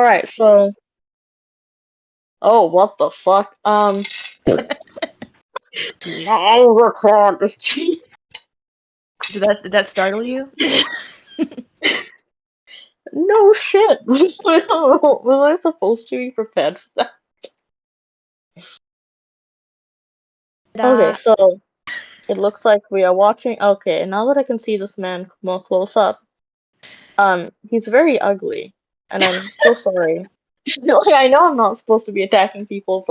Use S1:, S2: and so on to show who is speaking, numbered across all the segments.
S1: Alright, so oh what the fuck? Now record this.
S2: Did that startle you?
S1: No shit. Was I supposed to be prepared for that? Okay,
S2: uh,
S1: so it looks like we are watching. Okay, now that I can see this man more close up, he's very ugly, and I'm so sorry. Like, I know I'm not supposed to be attacking people's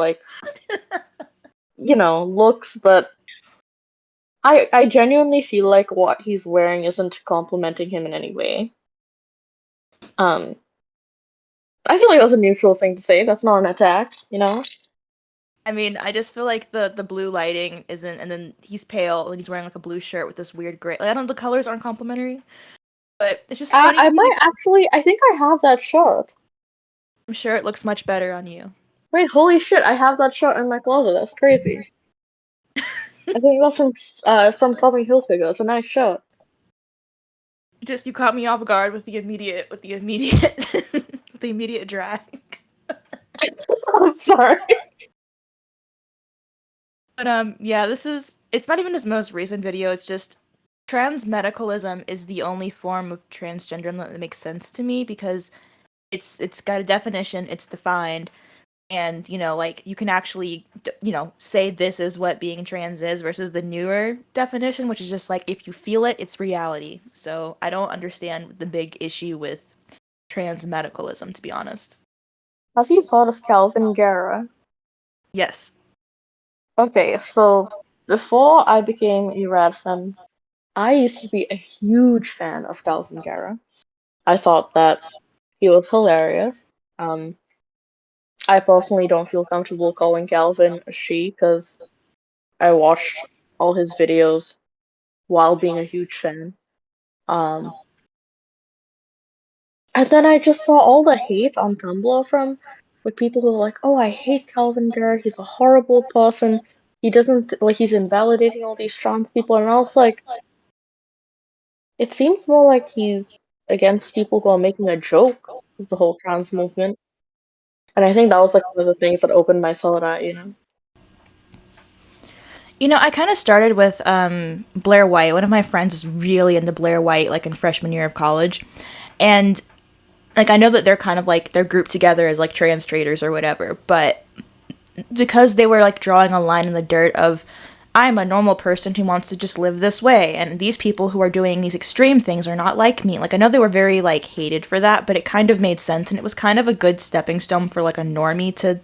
S1: looks, but I genuinely feel like what he's wearing isn't complimenting him in any way. Um, I feel like that's a neutral thing to say. That's not an attack, you know?
S2: I mean, I just feel like the blue lighting isn't, and then he's pale and he's wearing like a blue shirt with this weird gray. Like, I don't. The colors aren't complimentary, but it's just funny
S1: I
S2: to me
S1: might
S2: because
S1: actually. I think I have that shirt.
S2: I'm sure it looks much better on you.
S1: Wait, holy shit! I have that shirt in my closet. That's crazy. I think that's from Tommy Hilfiger. It's a nice shirt.
S2: Just you caught me off guard with the immediate with the immediate drag.
S1: I'm sorry.
S2: But yeah, it's not even his most recent video. It's just trans medicalism is the only form of transgender that makes sense to me because it's got a definition, it's defined, and like you can actually say this is what being trans is versus the newer definition, which is just like if you feel it, it's reality. So I don't understand the big issue with trans medicalism, to be honest.
S1: Have you heard of Calvin Guerra?
S2: Yes.
S1: Okay, so before I became a rad fan, I used to be a huge fan of Calvin Guerra. I thought that he was hilarious. I personally don't feel comfortable calling Calvin a she because I watched all his videos while being a huge fan. Um, and then I just saw all the hate on Tumblr from with people who were like, "Oh, I hate Calvin Garrett. He's a horrible person. He doesn't like he's invalidating all these trans people." And I was like, it seems more like he's against people who are making a joke of the whole trans movement. And I think that was like one of the things that opened my thought at.
S2: I kind of started with Blair White. One of my friends is really into Blair White, like in freshman year of college. And like I know that they're kind of like they're grouped together as like trans traders or whatever, but because they were like drawing a line in the dirt of I'm a normal person who wants to just live this way, and these people who are doing these extreme things are not like me. Like I know they were very like hated for that, but it kind of made sense and it was kind of a good stepping stone for like a normie to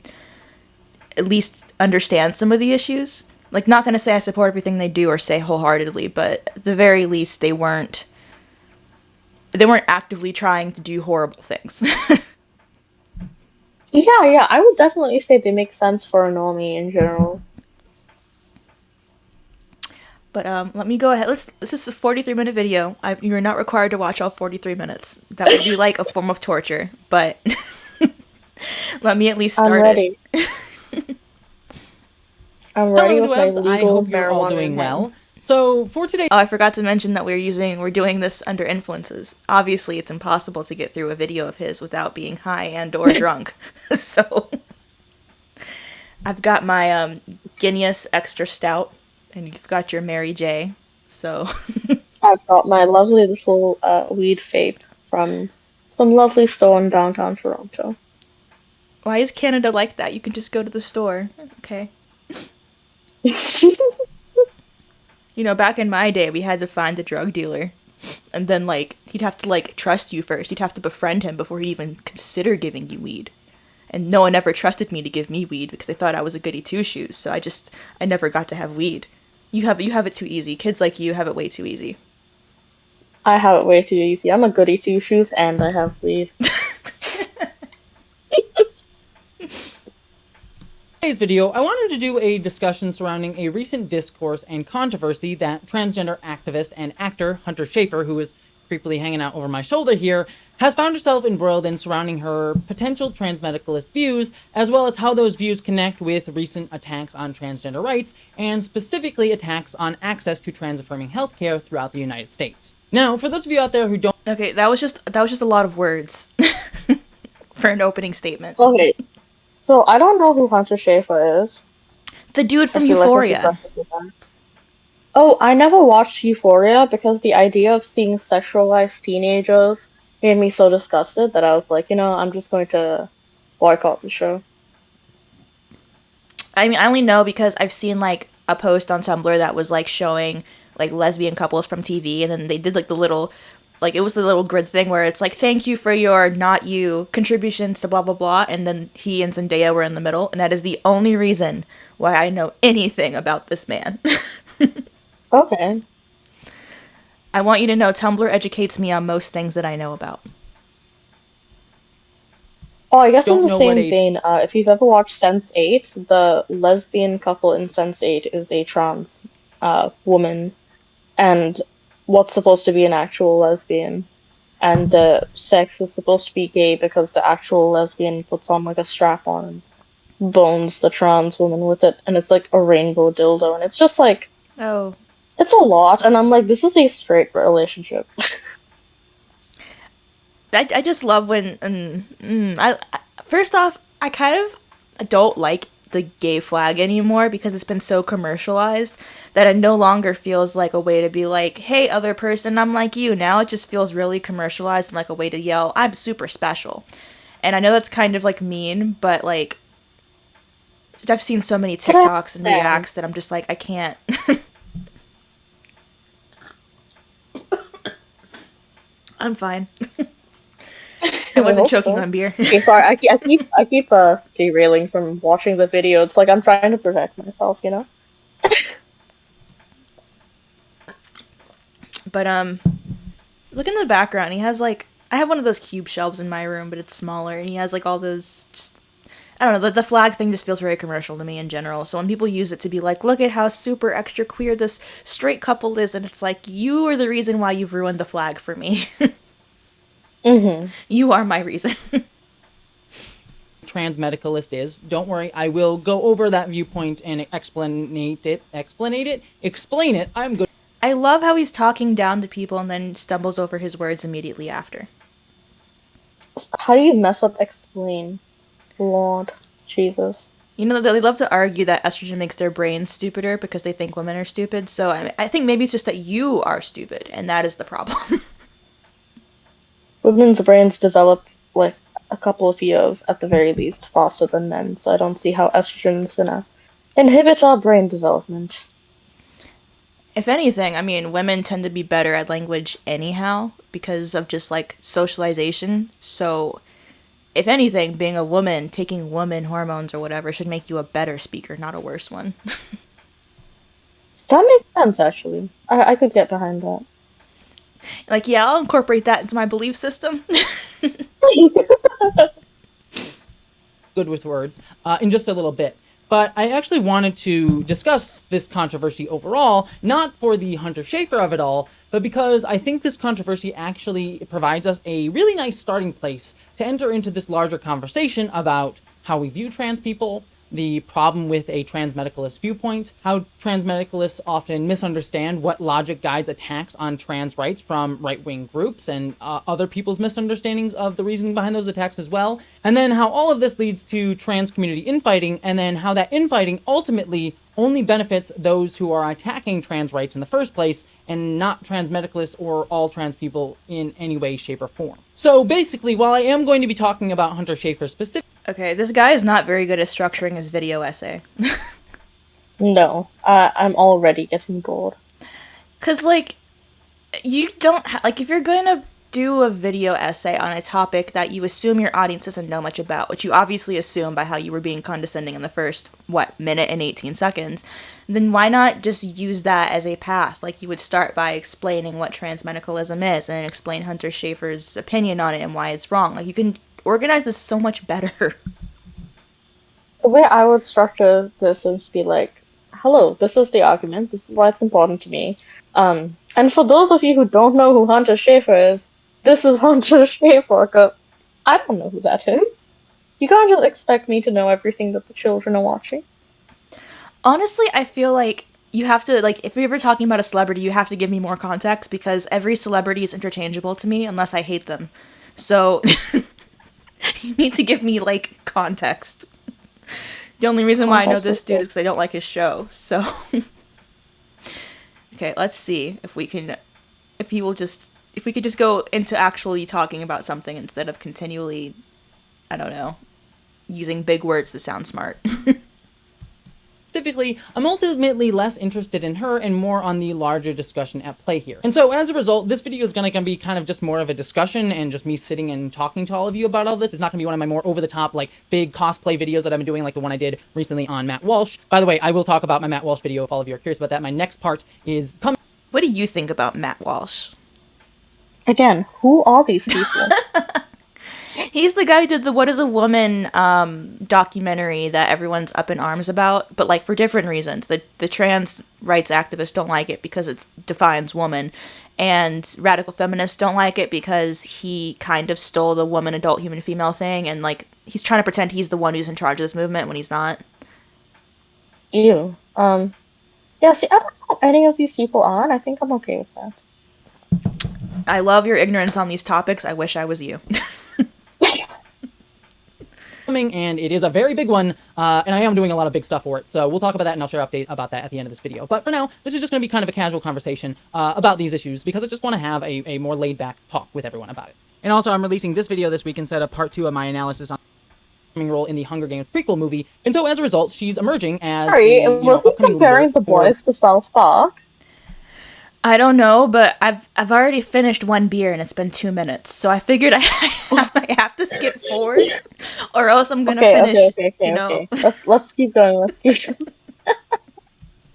S2: at least understand some of the issues. Like not gonna say I support everything they do or say wholeheartedly, but at the very least they weren't actively trying to do horrible things.
S1: Yeah, I would definitely say they make sense for a normie in general.
S2: But let me go ahead. This is a 43-minute video. You're not required to watch all 43 minutes. That would be like a form of torture. But let me at least
S1: I'm
S2: start it.
S1: ready. I'm ready
S3: Hello,
S1: with my
S3: interwebs. I
S1: legal
S3: hope you're all
S1: marijuana
S3: doing
S1: in
S3: well.
S1: hand.
S3: So for today,
S2: Oh, I forgot to mention that we're doing this under influences. Obviously, it's impossible to get through a video of his without being high and or drunk. So I've got my Guinness Extra Stout, and you've got your Mary J. So
S1: I've got my lovely little weed vape from some lovely store in downtown Toronto.
S2: why is Canada like that? You can just go to the store. Okay. Back in my day, we had to find the drug dealer. And then, like, he'd have to, like, trust you first. You'd have to befriend him before he'd even consider giving you weed. And no one ever trusted me to give me weed because they thought I was a goody two-shoes. So I never got to have weed. You have it too easy. Kids like you have it way too easy.
S1: I have it way too easy. I'm a goody two shoes and I have weed.
S3: today's video, I wanted to do a discussion surrounding a recent discourse and controversy that transgender activist and actor Hunter Schafer, who is creepily hanging out over my shoulder here, has found herself embroiled in surrounding her potential transmedicalist views, as well as how those views connect with recent attacks on transgender rights, and specifically attacks on access to trans-affirming healthcare throughout the United States. Now, for those of you out there who don't
S2: Okay, that was just a lot of words. for an opening statement.
S1: Okay, so I don't know who Hunter Schafer is.
S2: The dude
S1: I
S2: from
S1: feel like I should
S2: Euphoria.
S1: preface with that. Oh, I never watched Euphoria because the idea of seeing sexualized teenagers made me so disgusted that I was like, I'm just going to boycott the show.
S2: I mean, I only know because I've seen like a post on Tumblr that was like showing like lesbian couples from TV, and then they did like the little, like it was the little grid thing where it's like, thank you for your not you contributions to blah blah blah, and then he and Zendaya were in the middle, and that is the only reason why I know anything about this man.
S1: Okay.
S2: I want you to know Tumblr educates me on most things that I know about.
S1: Oh, I guess in
S3: Don't
S1: the
S3: know what
S1: same
S3: age.
S1: vein, if you've ever watched Sense8, the lesbian couple in Sense8 is a trans woman and what's supposed to be an actual lesbian. And the sex is supposed to be gay because the actual lesbian puts on like a strap on and bones the trans woman with it, and it's like a rainbow dildo, and it's just like
S2: Oh,
S1: it's a lot, and I'm like, this is a straight relationship.
S2: I just love when first off, I kind of don't like the gay flag anymore because it's been so commercialized that it no longer feels like a way to be like, hey, other person, I'm like you. Now it just feels really commercialized and like a way to yell, I'm super special. And I know that's kind of like mean, but like I've seen so many
S1: But I
S2: TikToks and
S1: understand.
S2: reacts that I'm just like, I can't. I'm fine. I
S1: I
S2: wasn't
S1: hope
S2: choking
S1: so.
S2: on beer.
S1: Okay, sorry, I keep derailing from watching the video. It's like I'm trying to protect myself.
S2: But look in the background. He has like I have one of those cube shelves in my room, but it's smaller, and he has like all those just I don't know. The flag thing just feels very commercial to me in general. So when people use it to be like, look at how super extra queer this straight couple is, and it's like you are the reason why you've ruined the flag for me.
S1: Mm-hmm.
S2: You are my reason.
S3: Trans medicalist is. Don't worry, I will go over that viewpoint and explain it. I'm good.
S2: I love how he's talking down to people and then stumbles over his words immediately after.
S1: How do you mess up explain? Lord Jesus.
S2: You know, they love to argue that estrogen makes their brains stupider because they think women are stupid. So I think maybe it's just that you are stupid, and that is the problem.
S1: Women's brains develop like a couple of years at the very least faster than men, so I don't see how estrogen's gonna inhibit our brain development.
S2: If anything, I mean, women tend to be better at language anyhow because of just like socialization. So, if anything, being a woman, taking woman hormones or whatever should make you a better speaker, not a worse one.
S1: That makes sense, actually. I could get behind that.
S2: Like, yeah, I'll incorporate that into my belief system.
S3: Good with words in just a little bit. But I actually wanted to discuss this controversy overall, not for the Hunter Schafer of it all, but because I think this controversy actually provides us a really nice starting place to enter into this larger conversation about how we view trans people, the problem with a transmedicalist viewpoint, how transmedicalists often misunderstand what logic guides attacks on trans rights from right-wing groups and other people's misunderstandings of the reasoning behind those attacks as well, and then how all of this leads to trans community infighting, and then how that infighting ultimately only benefits those who are attacking trans rights in the first place, and not transmedicalists or all trans people in any way, shape, or form. So basically, while I am going to be talking about Hunter Schafer specifically,
S2: Okay, this guy is not very good at structuring his video essay.
S1: No, I'm already getting bored.
S2: Cause like you don't like if you're going to do a video essay on a topic that you assume your audience doesn't know much about, which you obviously assume by how you were being condescending in the first minute and 18 seconds, then why not just use that as a path? Like you would start by explaining what transmedicalism is and explain Hunter Schafer's opinion on it and why it's wrong. Like you can organize this so much better.
S1: The way I would structure this is be like, hello, this is the argument, this is why it's important to me. And for those of you who don't know who Hunter Schafer is, this is Hunter Schafer, 'cause I don't know who that is. You can't just expect me to know everything that the children are watching.
S2: Honestly, I feel like you have to like if you're ever talking about a celebrity, you have to give me more context because every celebrity is interchangeable to me unless I hate them. So You need to give me like context. The only reason why I know this dude is because I don't like his show. So, okay, let's see if we can, if we could just go into actually talking about something instead of continually, I don't know, using big words to sound smart.
S3: Specifically, I'm ultimately less interested in her and more on the larger discussion at play here. And so as a result, this video is going to be kind of just more of a discussion and just me sitting and talking to all of you about all this. It's not going to be one of my more over-the-top, like, big cosplay videos that I've been doing, like the one I did recently on Matt Walsh. By the way, I will talk about my Matt Walsh video if all of you are curious about that. My next part is coming.
S2: What do you think about Matt Walsh?
S1: Again, who are these people?
S2: He's the guy who did the What is a Woman documentary that everyone's up in arms about, but like for different reasons. The trans rights activists don't like it because it defines woman, and radical feminists don't like it because he kind of stole the woman, adult, human, female thing, and like he's trying to pretend he's the one who's in charge of this movement when he's not.
S1: Ew. Yeah, see, I don't know any of these people on. I think I'm okay with that.
S2: I love your ignorance on these topics. I wish I was you.
S3: And it is a very big one, and I am doing a lot of big stuff for it, so we'll talk about that and I'll share an update about that at the end of this video. But for now, this is just going to be kind of a casual conversation about these issues, because I just want to have a more laid-back talk with everyone about it. And also, I'm releasing this video this week instead of part 2 of my analysis on role in the Hunger Games prequel movie, and so as a result, she's emerging as
S1: was he comparing the boys to South Park?
S2: I don't know, but I've already finished one beer and it's been 2 minutes, so I figured I have to skip forward, or else I'm gonna finish.
S1: Okay. Let's keep going. Let's keep going.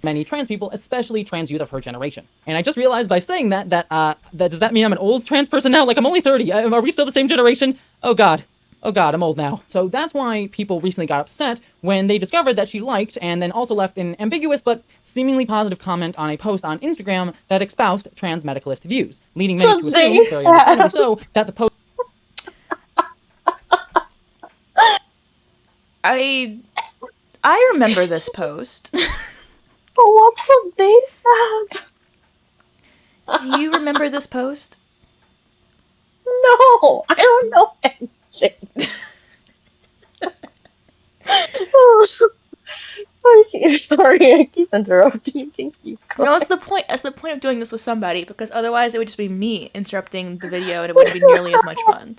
S3: Many trans people, especially trans youth of her generation. And I just realized by saying that does that mean I'm an old trans person now? Like, I'm only 30. Are we still the same generation? Oh god, I'm old now. So that's why people recently got upset when they discovered that she liked and then also left an ambiguous but seemingly positive comment on a post on Instagram that espoused trans medicalist views, leading many to assume, very understandably so, that the post...
S2: I remember this post.
S1: What's a base sad?
S2: Do you remember this post?
S1: No, I don't know anything. Sorry, I keep interrupting you.
S2: No, that's the point. That's the point of doing this with somebody, because otherwise it would just be me interrupting the video and it wouldn't be nearly as much fun.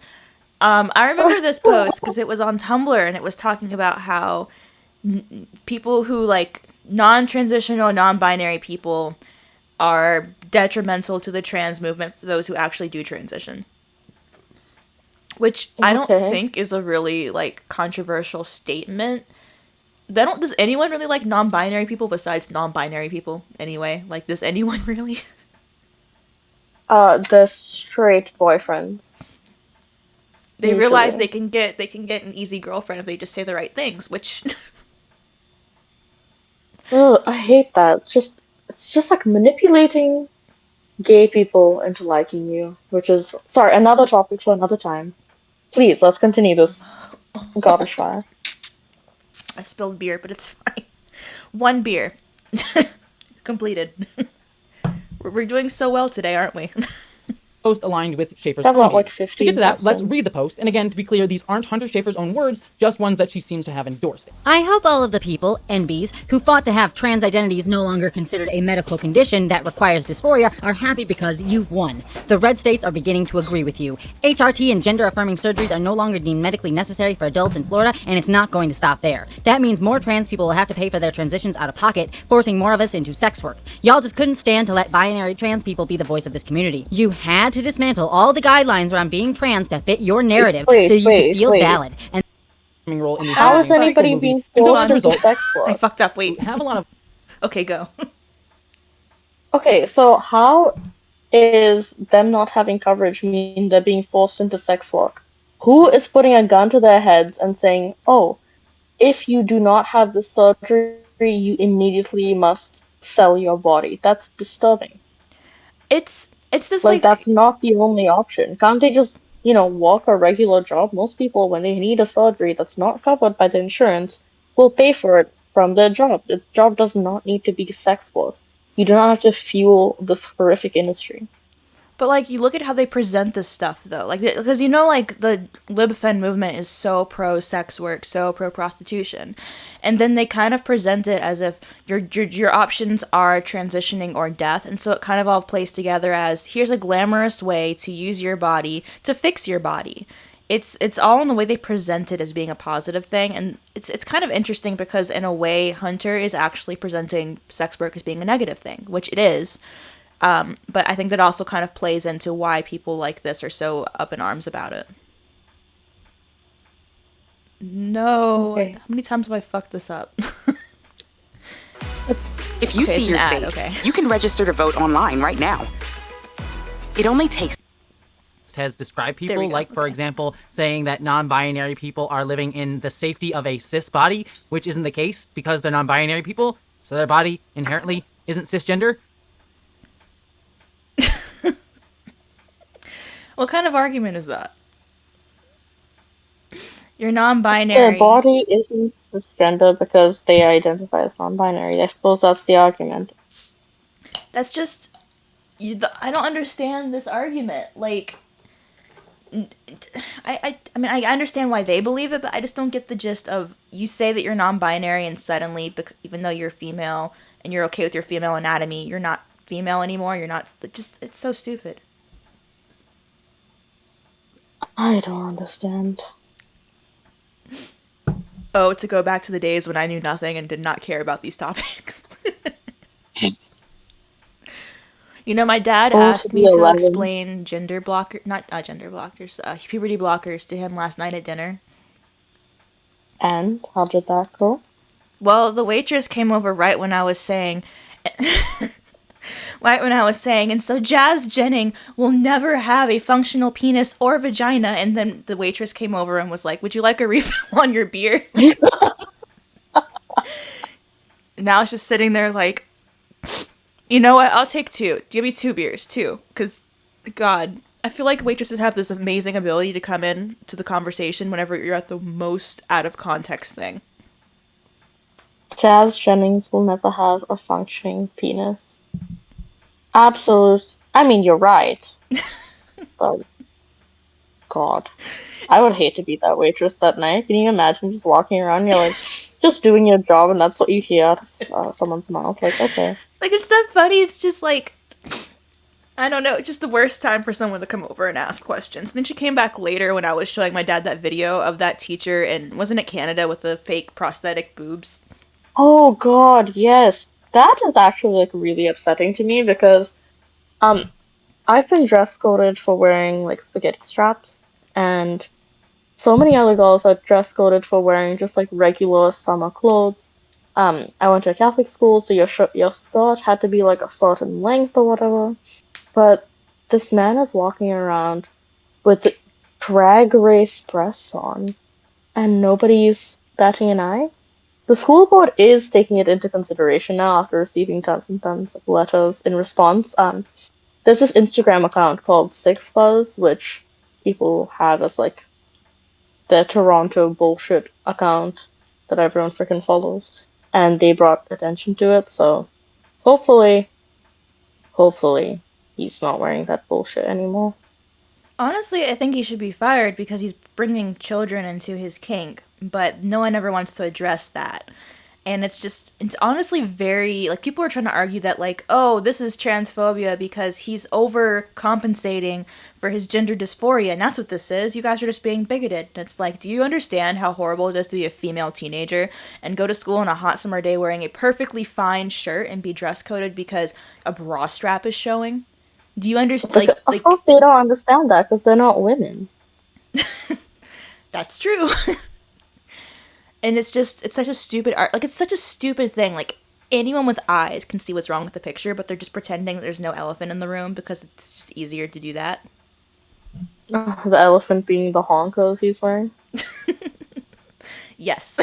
S2: I remember this post because it was on Tumblr and it was talking about how people who like non-transitional, non-binary people are detrimental to the trans movement for those who actually do transition. Which I don't think is a really like controversial statement. Does anyone really like non-binary people besides non-binary people anyway? Like, does anyone really?
S1: The straight boyfriends.
S2: They realize they can get an easy girlfriend if they just say the right things, which
S1: Ugh, I hate that. It's just like manipulating gay people into liking you, which is another topic for another time. Please, let's continue this garbage fire.
S2: I spilled beer, but it's fine. One beer. Completed. We're doing so well today, aren't we?
S3: Post aligned with Schaefer's
S1: I've
S3: own
S1: got like
S3: views.
S1: 15%.
S3: To get to that, let's read the post. And again, to be clear, these aren't Hunter Schaefer's own words, just ones that she seems to have endorsed.
S4: I hope all of the people, NBs, who fought to have trans identities no longer considered a medical condition that requires dysphoria are happy because you've won. The red states are beginning to agree with you. HRT and gender-affirming surgeries are no longer deemed medically necessary for adults in Florida, and it's not going to stop there. That means more trans people will have to pay for their transitions out of pocket, forcing more of us into sex work. Y'all just couldn't stand to let binary trans people be the voice of this community. You had to dismantle all the guidelines around being trans to fit your narrative so you could feel valid. And
S3: Role in the
S1: how is anybody being forced into sex work?
S2: I fucked up. Wait.
S3: Have a lot of...
S2: Okay, go.
S1: Okay, so how is them not having coverage mean they're being forced into sex work? Who is putting a gun to their heads and saying, oh, if you do not have the surgery, you immediately must sell your body? That's disturbing.
S2: It's just
S1: like that's not the only option. Can't they just, work a regular job? Most people, when they need a surgery that's not covered by the insurance, will pay for it from their job. The job does not need to be sex work. You do not have to fuel this horrific industry.
S2: But, like, you look at how they present this stuff, though. Like, because, you know, like, the libfen movement is so pro-sex work, so pro-prostitution. And then they kind of present it as if your options are transitioning or death. And so it kind of all plays together as, here's a glamorous way to use your body to fix your body. It's all in the way they present it as being a positive thing. And it's kind of interesting because, in a way, Hunter is actually presenting sex work as being a negative thing, which it is. But I think that also kind of plays into why people like this are so up in arms about it. No.
S1: Okay.
S2: How many times have I fucked this up?
S5: If you
S2: Okay,
S5: see
S2: it's
S5: your
S2: an ad,
S5: state,
S2: okay.
S5: you can register to vote online right now. It only takes
S3: Has described
S2: There
S3: people,
S2: we go,
S3: like, for
S2: okay.
S3: example, saying that non-binary people are living in the safety of a cis body, which isn't the case because they're non-binary people, so their body inherently isn't cisgender.
S2: What kind of argument is that? You're
S1: Their
S2: non-binary.
S1: body isn't cisgender because they identify as non-binary. I suppose that's the argument.
S2: That's just... I don't understand this argument. Like... I mean, I understand why they believe it, but I just don't get the gist of, you say that you're non-binary and suddenly, even though you're female and you're okay with your female anatomy, you're not female anymore. You're not... Just, it's so stupid.
S1: I don't understand.
S2: Oh, to go back to the days when I knew nothing and did not care about these topics. You know, my dad
S1: Oh,
S2: asked
S1: to
S2: me
S1: be
S2: to
S1: 11.
S2: explain puberty blockers to him last night at dinner.
S1: And how did that go?
S2: Well, the waitress came over right when I was saying, and so Jazz Jennings will never have a functional penis or vagina. And then the waitress came over and was like, would you like a refill on your beer? Now it's just sitting there like, you know what? I'll take 2. Give me 2 beers, 2. Because, God, I feel like waitresses have this amazing ability to come in to the conversation whenever you're at the most out of context thing.
S1: Jazz Jennings will never have a functioning penis. Absolute. I mean, you're right. But, God. I would hate to be that waitress that night. Can you imagine just walking around, you're like, just doing your job, and that's what you hear out of someone's mouth? Like, okay.
S2: Like, it's not funny. It's just like, I don't know. It's just the worst time for someone to come over and ask questions. And then she came back later when I was showing my dad that video of that teacher in, wasn't it Canada, with the fake prosthetic boobs?
S1: Oh, God, yes. That is actually, like, really upsetting to me because, I've been dress coded for wearing, like, spaghetti straps, and so many other girls are dress coded for wearing just, like, regular summer clothes. I went to a Catholic school, so your skirt had to be, like, a certain length or whatever. But this man is walking around with drag race breasts on, and nobody's batting an eye. The school board is taking it into consideration now after receiving tons and tons of letters in response. There's this Instagram account called Six Buzz, which people have as like the Toronto bullshit account that everyone freaking follows, and they brought attention to it. So hopefully, he's not wearing that bullshit anymore.
S2: Honestly, I think he should be fired because he's bringing children into his kink, but no one ever wants to address that. And it's honestly very, like, people are trying to argue that, like, oh, this is transphobia because he's overcompensating for his gender dysphoria, and that's what this is. You guys are just being bigoted. And it's like, do you understand how horrible it is to be a female teenager and go to school on a hot summer day wearing a perfectly fine shirt and be dress coded because a bra strap is showing? Do you understand?
S1: Of course, they don't understand that because they're not women.
S2: That's true. And it's such a stupid art. Like, it's such a stupid thing. Like, anyone with eyes can see what's wrong with the picture, but they're just pretending that there's no elephant in the room because it's just easier to do that.
S1: The elephant being the honkers he's wearing.
S2: Yes.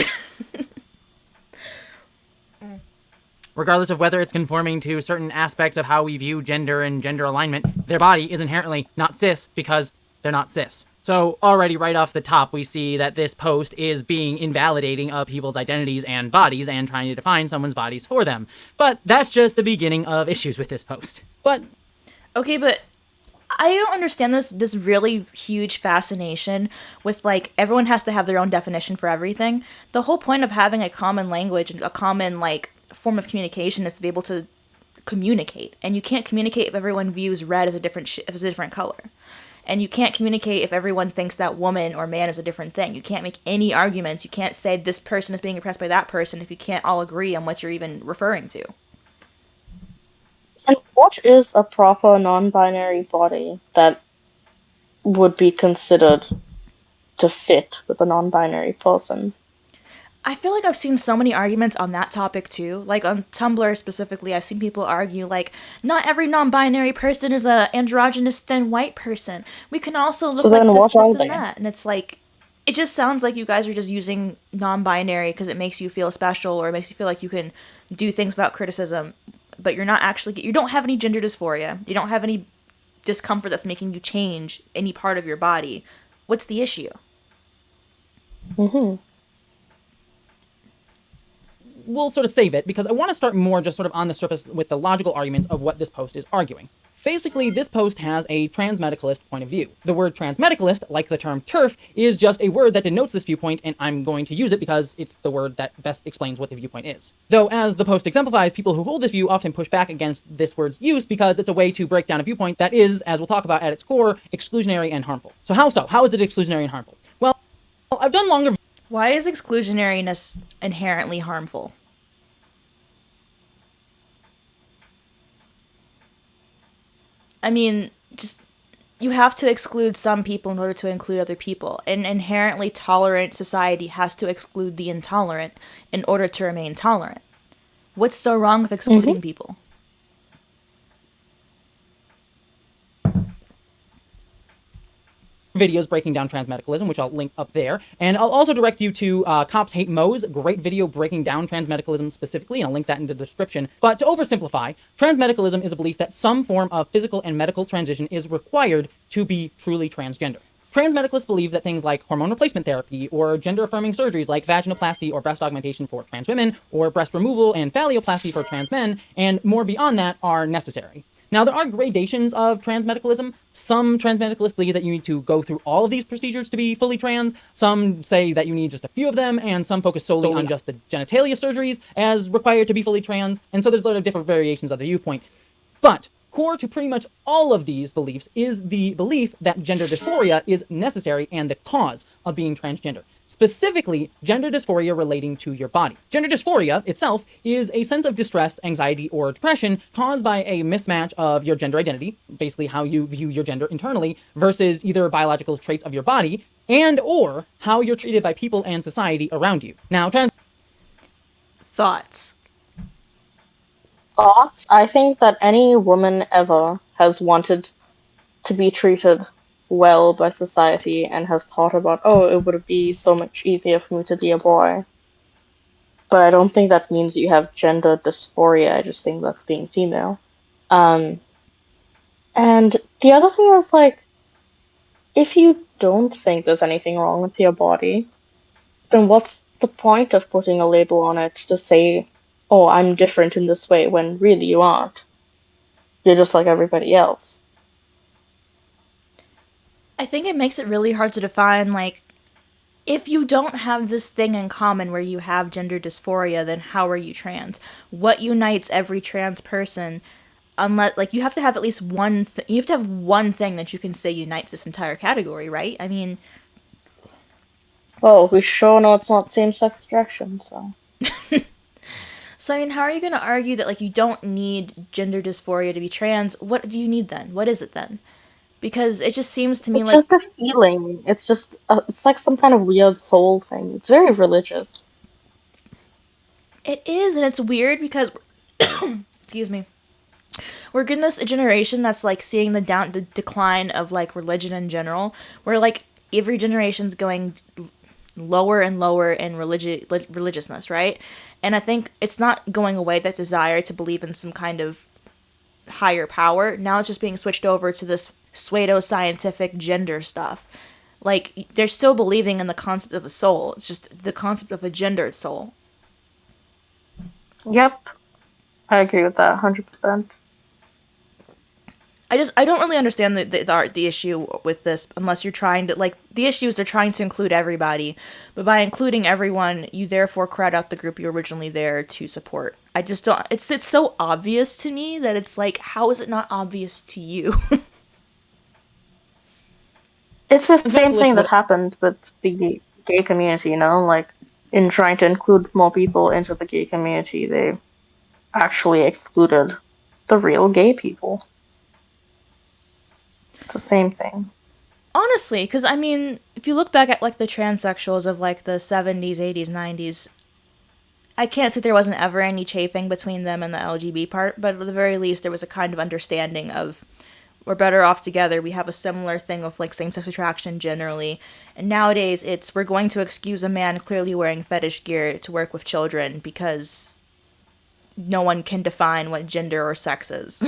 S3: Regardless of whether it's conforming to certain aspects of how we view gender and gender alignment, their body is inherently not cis because they're not cis. So already right off the top, we see that this post is being invalidating of people's identities and bodies and trying to define someone's bodies for them. But that's just the beginning of issues with this post. But
S2: Okay, but I don't understand this really huge fascination with like everyone has to have their own definition for everything. The whole point of having a common language and a common like form of communication is to be able to communicate. And you can't communicate if everyone views red as a as a different color. And you can't communicate if everyone thinks that woman or man is a different thing. You can't make any arguments. You can't say this person is being oppressed by that person if you can't all agree on what you're even referring to.
S1: And what is a proper non-binary body that would be considered to fit with a non-binary person?
S2: I feel like I've seen so many arguments on that topic too. Like on Tumblr specifically, I've seen people argue like not every non-binary person is a androgynous thin white person. We can also
S1: So
S2: look like
S1: then
S2: this,
S1: what are
S2: this, and
S1: they?
S2: that. And it's like it just sounds like you guys are just using non-binary because it makes you feel special or it makes you feel like you can do things without criticism, but you're not actually you don't have any gender dysphoria. You don't have any discomfort that's making you change any part of your body. What's the issue?
S1: Hmm.
S3: We'll sort of save it because I want to start more just sort of on the surface with the logical arguments of what this post is arguing. Basically, this post has a transmedicalist point of view. The word transmedicalist, like the term TERF, is just a word that denotes this viewpoint, and I'm going to use it because it's the word that best explains what the viewpoint is. Though, as the post exemplifies, people who hold this view often push back against this word's use because it's a way to break down a viewpoint that is, as we'll talk about at its core, exclusionary and harmful. So how so? How is it exclusionary and harmful? Well, I've done longer...
S2: Why is exclusionariness inherently harmful? I mean, just you have to exclude some people in order to include other people. An inherently tolerant society has to exclude the intolerant in order to remain tolerant. What's so wrong with excluding people?
S3: videos breaking down transmedicalism, which I'll link up there. And I'll also direct you to Cops Hate Mo's great video breaking down transmedicalism specifically, and I'll link that in the description. But to oversimplify, transmedicalism is a belief that some form of physical and medical transition is required to be truly transgender. Transmedicalists believe that things like hormone replacement therapy or gender-affirming surgeries like vaginoplasty or breast augmentation for trans women or breast removal and phalloplasty for trans men and more beyond that are necessary. Now, there are gradations of transmedicalism. Some transmedicalists believe that you need to go through all of these procedures to be fully trans. Some say that you need just a few of them, and some focus solely on just the genitalia surgeries as required to be fully trans. And so there's a lot of different variations of the viewpoint. But core to pretty much all of these beliefs is the belief that gender dysphoria is necessary and the cause of being transgender. Specifically, gender dysphoria relating to your body. Gender dysphoria itself is a sense of distress, anxiety, or depression caused by a mismatch of your gender identity, basically how you view your gender internally, versus either biological traits of your body and or how you're treated by people and society around you. Now,
S2: Thoughts?
S1: Thoughts? I think that any woman ever has wanted to be treated well by society and has thought about, oh, it would be so much easier for me to be a boy. But I don't think that means you have gender dysphoria. I just think that's being female. And the other thing is, like, if you don't think there's anything wrong with your body, then what's the point of putting a label on it to say, oh, I'm different in this way, when really you aren't? You're just like everybody else.
S2: I think it makes it really hard to define, like, if you don't have this thing in common where you have gender dysphoria, then how are you trans? What unites every trans person? Unless, like, you have to have at least one, you have to have one thing that you can say unites this entire category, right? I mean,
S1: Well, we sure know it's not same-sex attraction, so.
S2: so I mean, how are you going to argue that, like, you don't need gender dysphoria to be trans? What do you need then? What is it then? Because it just seems to me
S1: It's
S2: like
S1: just a feeling. It's just, it's like some kind of weird soul thing. It's very religious.
S2: it is, and it's weird because, excuse me, we're getting this generation that's like seeing the decline of like religion in general, where like every generation's going lower and lower in religiousness, right? And I think it's not going away, that desire to believe in some kind of higher power. Now it's just being switched over to this pseudo-scientific gender stuff. Like, they're still believing in the concept of a soul. It's just the concept of a gendered soul.
S1: Yep. I agree with that 100%.
S2: I don't really understand the issue with this unless you're trying to, like, the issue is they're trying to include everybody, but by including everyone, you therefore crowd out the group you're originally there to support. I just don't. It's so obvious to me that it's like, how is it not obvious to you?
S1: It's the
S3: Back
S1: same
S3: list
S1: thing that
S3: what-
S1: happened with the gay community, like in trying to include more people into the gay community, they actually excluded the real gay people. The same thing.
S2: Honestly, because I mean, if you look back at like the transsexuals of like the 70s, 80s, 90s, I can't say there wasn't ever any chafing between them and the LGB part, but at the very least, there was a kind of understanding of we're better off together. We have a similar thing of like same sex attraction generally. And nowadays, it's we're going to excuse a man clearly wearing fetish gear to work with children because no one can define what gender or sex is.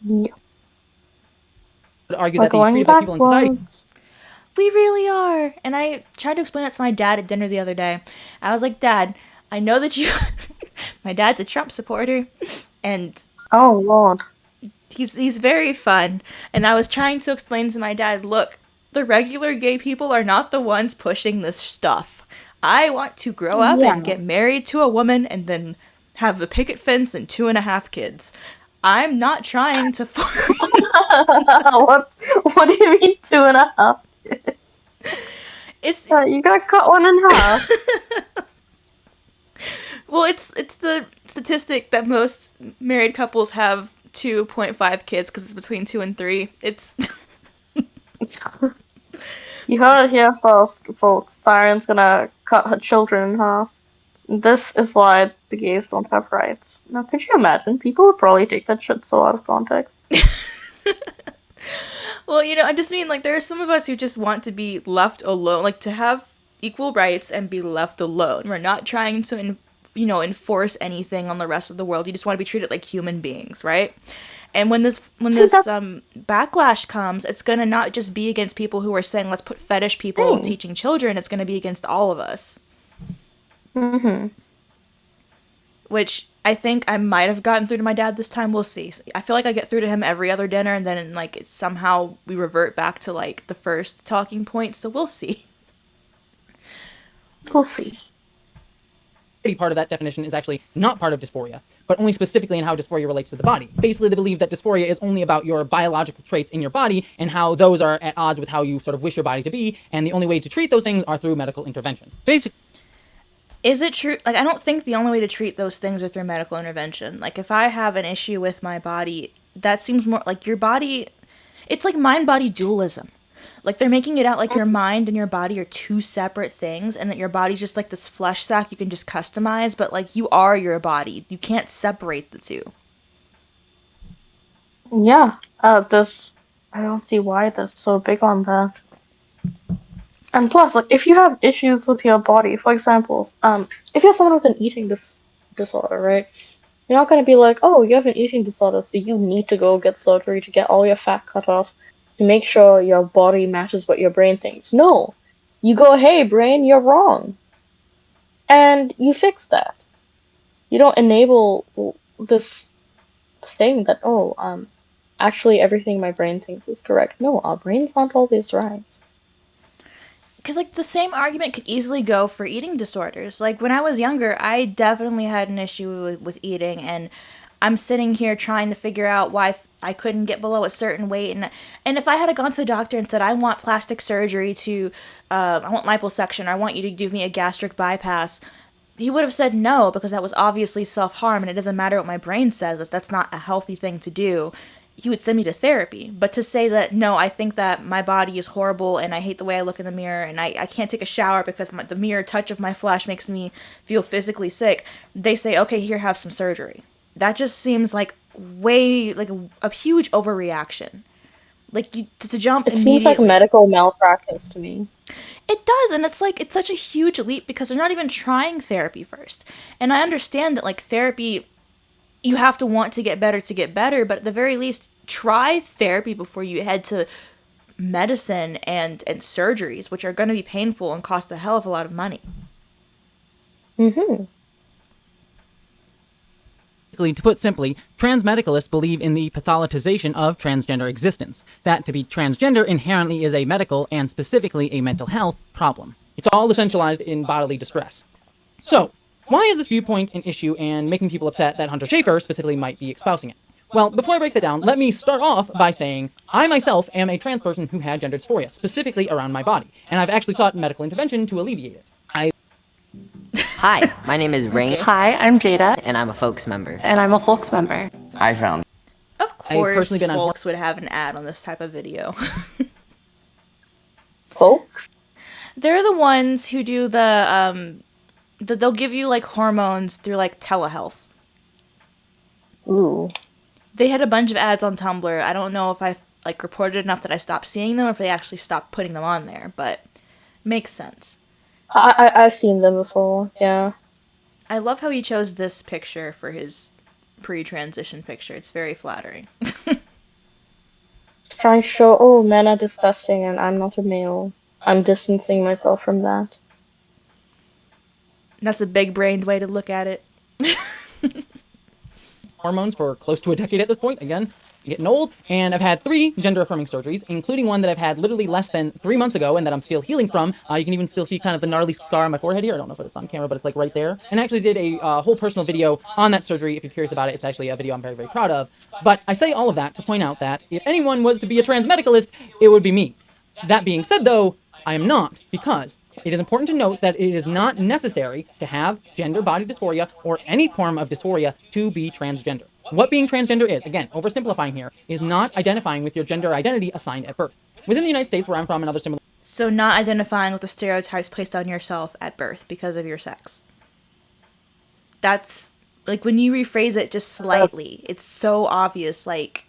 S1: Yeah.
S3: would argue
S1: We're
S3: that they
S1: going
S3: treated black people in society.
S1: backwards.
S2: We really are. And I tried to explain that to my dad at dinner the other day. I was like, Dad, I know that you. My dad's a Trump supporter, and
S1: Oh Lord.
S2: he's very fun. And I was trying to explain to my dad, look, the regular gay people are not the ones pushing this stuff. I want to grow up
S1: Yeah.
S2: and get married to a woman and then have the picket fence and 2.5 kids. I'm not trying to force.
S1: What do you mean 2.5?
S2: It's
S1: You gotta cut one in half.
S2: well, it's the statistic that most married couples have 2.5 kids because it's between 2 and 3. It's
S1: You heard it here first, folks. Siren's gonna cut her children in half. This is why the gays don't have rights. Now, could you imagine? People would probably take that shit so out of context.
S2: well, I just mean like there are some of us who just want to be left alone, like to have equal rights and be left alone. We're not trying to enforce anything on the rest of the world. You just want to be treated like human beings, right? And when this backlash comes, it's gonna not just be against people who are saying let's put fetish people teaching children. It's gonna be against all of us.
S1: Mm-hmm.
S2: Which I think I might have gotten through to my dad this time. We'll see. I feel like I get through to him every other dinner, and then like it's somehow we revert back to like the first talking point. So we'll see.
S1: We'll see.
S3: Part of that definition is actually not part of dysphoria, but only specifically in how dysphoria relates to the body. Basically, they believe that dysphoria is only about your biological traits in your body and how those are at odds with how you sort of wish your body to be, and the only way to treat those things are through medical intervention. Basically.
S2: Is it true? Like, I don't think the only way to treat those things are through medical intervention. Like, if I have an issue with my body, that seems more like your body. It's like mind-body dualism. Like, they're making it out like your mind and your body are two separate things, and that your body's just like this flesh sack you can just customize, but like you are your body. You can't separate the two.
S1: Yeah. I don't see why they're so big on that. And plus, like, if you have issues with your body, for example, if you're someone with an eating disorder, right? You're not gonna be like, oh, you have an eating disorder, so you need to go get surgery to get all your fat cut off to make sure your body matches what your brain thinks. No. You go, hey, brain, you're wrong. And you fix that. You don't enable this thing that, actually everything my brain thinks is correct. No, our brains aren't always right.
S2: Because, like, the same argument could easily go for eating disorders. Like, when I was younger, I definitely had an issue with eating, and I'm sitting here trying to figure out why I couldn't get below a certain weight. And if I had gone to the doctor and said, I want plastic surgery I want liposuction, or I want you to give me a gastric bypass, he would have said no, because that was obviously self-harm, and it doesn't matter what my brain says. That's not a healthy thing to do. He would send me to therapy. But to say that, no, I think that my body is horrible and I hate the way I look in the mirror and I can't take a shower because the mere touch of my flesh makes me feel physically sick, they say, okay, here, have some surgery. That just seems like a huge overreaction. Like, to jump
S1: It
S2: immediately.
S1: seems like medical malpractice to me.
S2: It does, and it's like, it's such a huge leap because they're not even trying therapy first. And I understand that, like, therapy, you have to want to get better, but at the very least, try therapy before you head to medicine and surgeries, which are going to be painful and cost a hell of a lot of money.
S1: Mm-hmm.
S3: Basically, to put simply, trans medicalists believe in the pathologization of transgender existence, that to be transgender inherently is a medical and specifically a mental health problem. It's all essentialized in bodily distress. So, why is this viewpoint an issue and making people upset that Hunter Schafer specifically might be espousing it? Well, before I break that down, let me start off by saying I myself am a trans person who had gender dysphoria, specifically around my body, and I've actually sought medical intervention to alleviate it.
S6: Hi, my name is Rain.
S2: Okay.
S7: Hi, I'm Jada,
S6: And I'm a folks member.
S7: and I'm a Folks member.
S8: I found
S2: Of course,
S3: personally been on
S2: folks would have an ad on this type of video.
S1: Folks?
S2: They're the ones who do they'll give you like hormones through like telehealth.
S1: Ooh.
S2: They had a bunch of ads on Tumblr. I don't know if I like reported enough that I stopped seeing them or if they actually stopped putting them on there, but makes sense.
S1: I've seen them before, yeah.
S2: I love how he chose this picture for his pre-transition picture. It's very flattering.
S1: Trying to show, oh, men are disgusting and I'm not a male. I'm distancing myself from that.
S2: That's a big-brained way to look at it.
S3: Hormones for close to a decade at this point. Again, getting old, and I've had 3 gender-affirming surgeries, including one that I've had literally less than 3 months ago and that I'm still healing from. You can even still see kind of the gnarly scar on my forehead here. I don't know if it's on camera, but it's like right there. And I actually did a whole personal video on that surgery. If you're curious about it, it's actually a video I'm very, very proud of. But I say all of that to point out that if anyone was to be a trans medicalist, it would be me. That being said, though, I am not, because it is important to note that it is not necessary to have gender body dysphoria or any form of dysphoria to be transgender. What being transgender is, again, oversimplifying here, is not identifying with your gender identity assigned at birth. Within the United States, where I'm from and other similar...
S2: So not identifying with the stereotypes placed on yourself at birth because of your sex. That's, like, when you rephrase it just slightly, it's so obvious, like,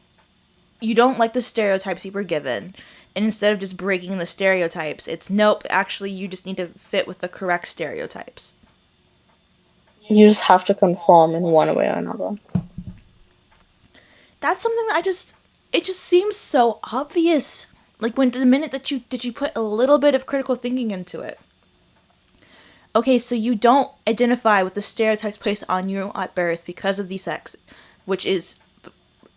S2: you don't like the stereotypes you were given, and instead of just breaking the stereotypes, it's, nope, actually, you just need to fit with the correct stereotypes.
S1: You just have to conform in one way or another.
S2: That's something that it just seems so obvious. Like, when the minute that you put a little bit of critical thinking into it. Okay, so you don't identify with the stereotypes placed on you at birth because of the sex, which is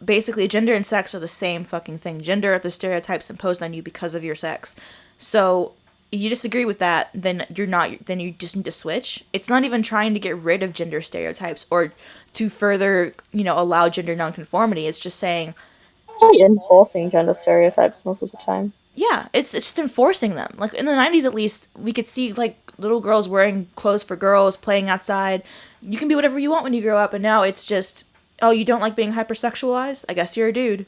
S2: basically gender and sex are the same fucking thing. Gender are the stereotypes imposed on you because of your sex. So if you disagree with that, then you just need to switch. It's not even trying to get rid of gender stereotypes or to further, allow gender nonconformity. It's just saying,
S1: Enforcing gender stereotypes most of the time.
S2: yeah, it's just enforcing them. Like, in the 90s, at least, we could see, like, little girls wearing clothes for girls, playing outside. You can be whatever you want when you grow up, and now it's just, oh, you don't like being hypersexualized? I guess you're a dude.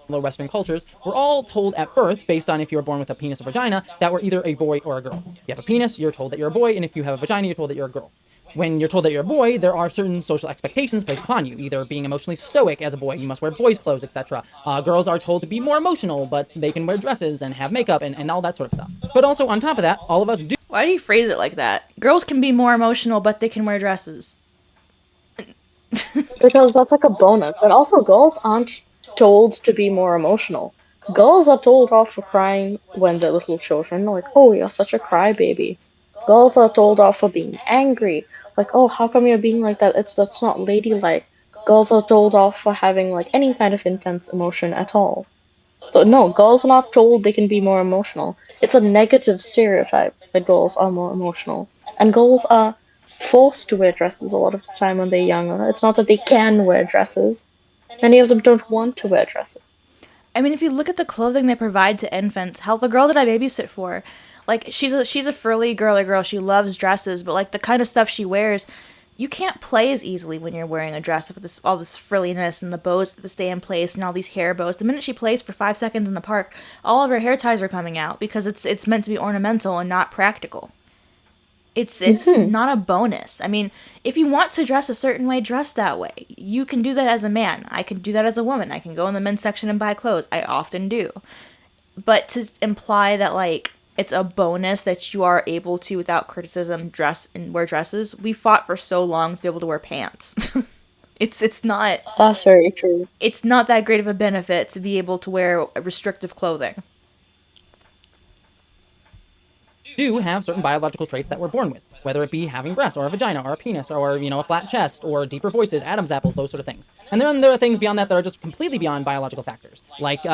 S3: Western cultures, we're all told at birth, based on if you were born with a penis or vagina, that we're either a boy or a girl. If you have a penis, you're told that you're a boy, and if you have a vagina, you're told that you're a girl. When you're told that you're a boy, there are certain social expectations placed upon you, either being emotionally stoic as a boy, you must wear boys' clothes, etc. Girls are told to be more emotional, but they can wear dresses and have makeup and all that sort of stuff. But also, on top of that, all of us do...
S2: Why do you phrase it like that? Girls can be more emotional, but they can wear dresses.
S1: Because that's like a bonus. And also, girls aren't told to be more emotional. Girls are told off for crying when they're little children, like, oh, you're such a crybaby. Girls are told off for being angry, like, oh, how come you're being like that? That's not ladylike. Girls are told off for having like any kind of intense emotion at all. So no, girls are not told they can be more emotional. It's a negative stereotype that girls are more emotional. And girls are forced to wear dresses a lot of the time when they're younger. It's not that they can wear dresses. Many of them don't want to wear dresses.
S2: I mean, if you look at the clothing they provide to infants, hell, the girl that I babysit for, like, she's a frilly girly girl. She loves dresses, but, like, the kind of stuff she wears, you can't play as easily when you're wearing a dress with all this frilliness and the bows that stay in place and all these hair bows. The minute she plays for 5 seconds in the park, all of her hair ties are coming out because it's meant to be ornamental and not practical. It's not a bonus. I mean, if you want to dress a certain way, dress that way. You can do that as a man. I can do that as a woman. I can go in the men's section and buy clothes. I often do. But to imply that, like, it's a bonus that you are able to, without criticism, dress and wear dresses. We fought for so long to be able to wear pants. It's not...
S1: That's very true.
S2: It's not that great of a benefit to be able to wear restrictive clothing.
S3: do have certain biological traits that we're born with, whether it be having breasts or a vagina or a penis or, a flat chest or deeper voices, Adam's apples, those sort of things. And then there are things beyond that that are just completely beyond biological factors, like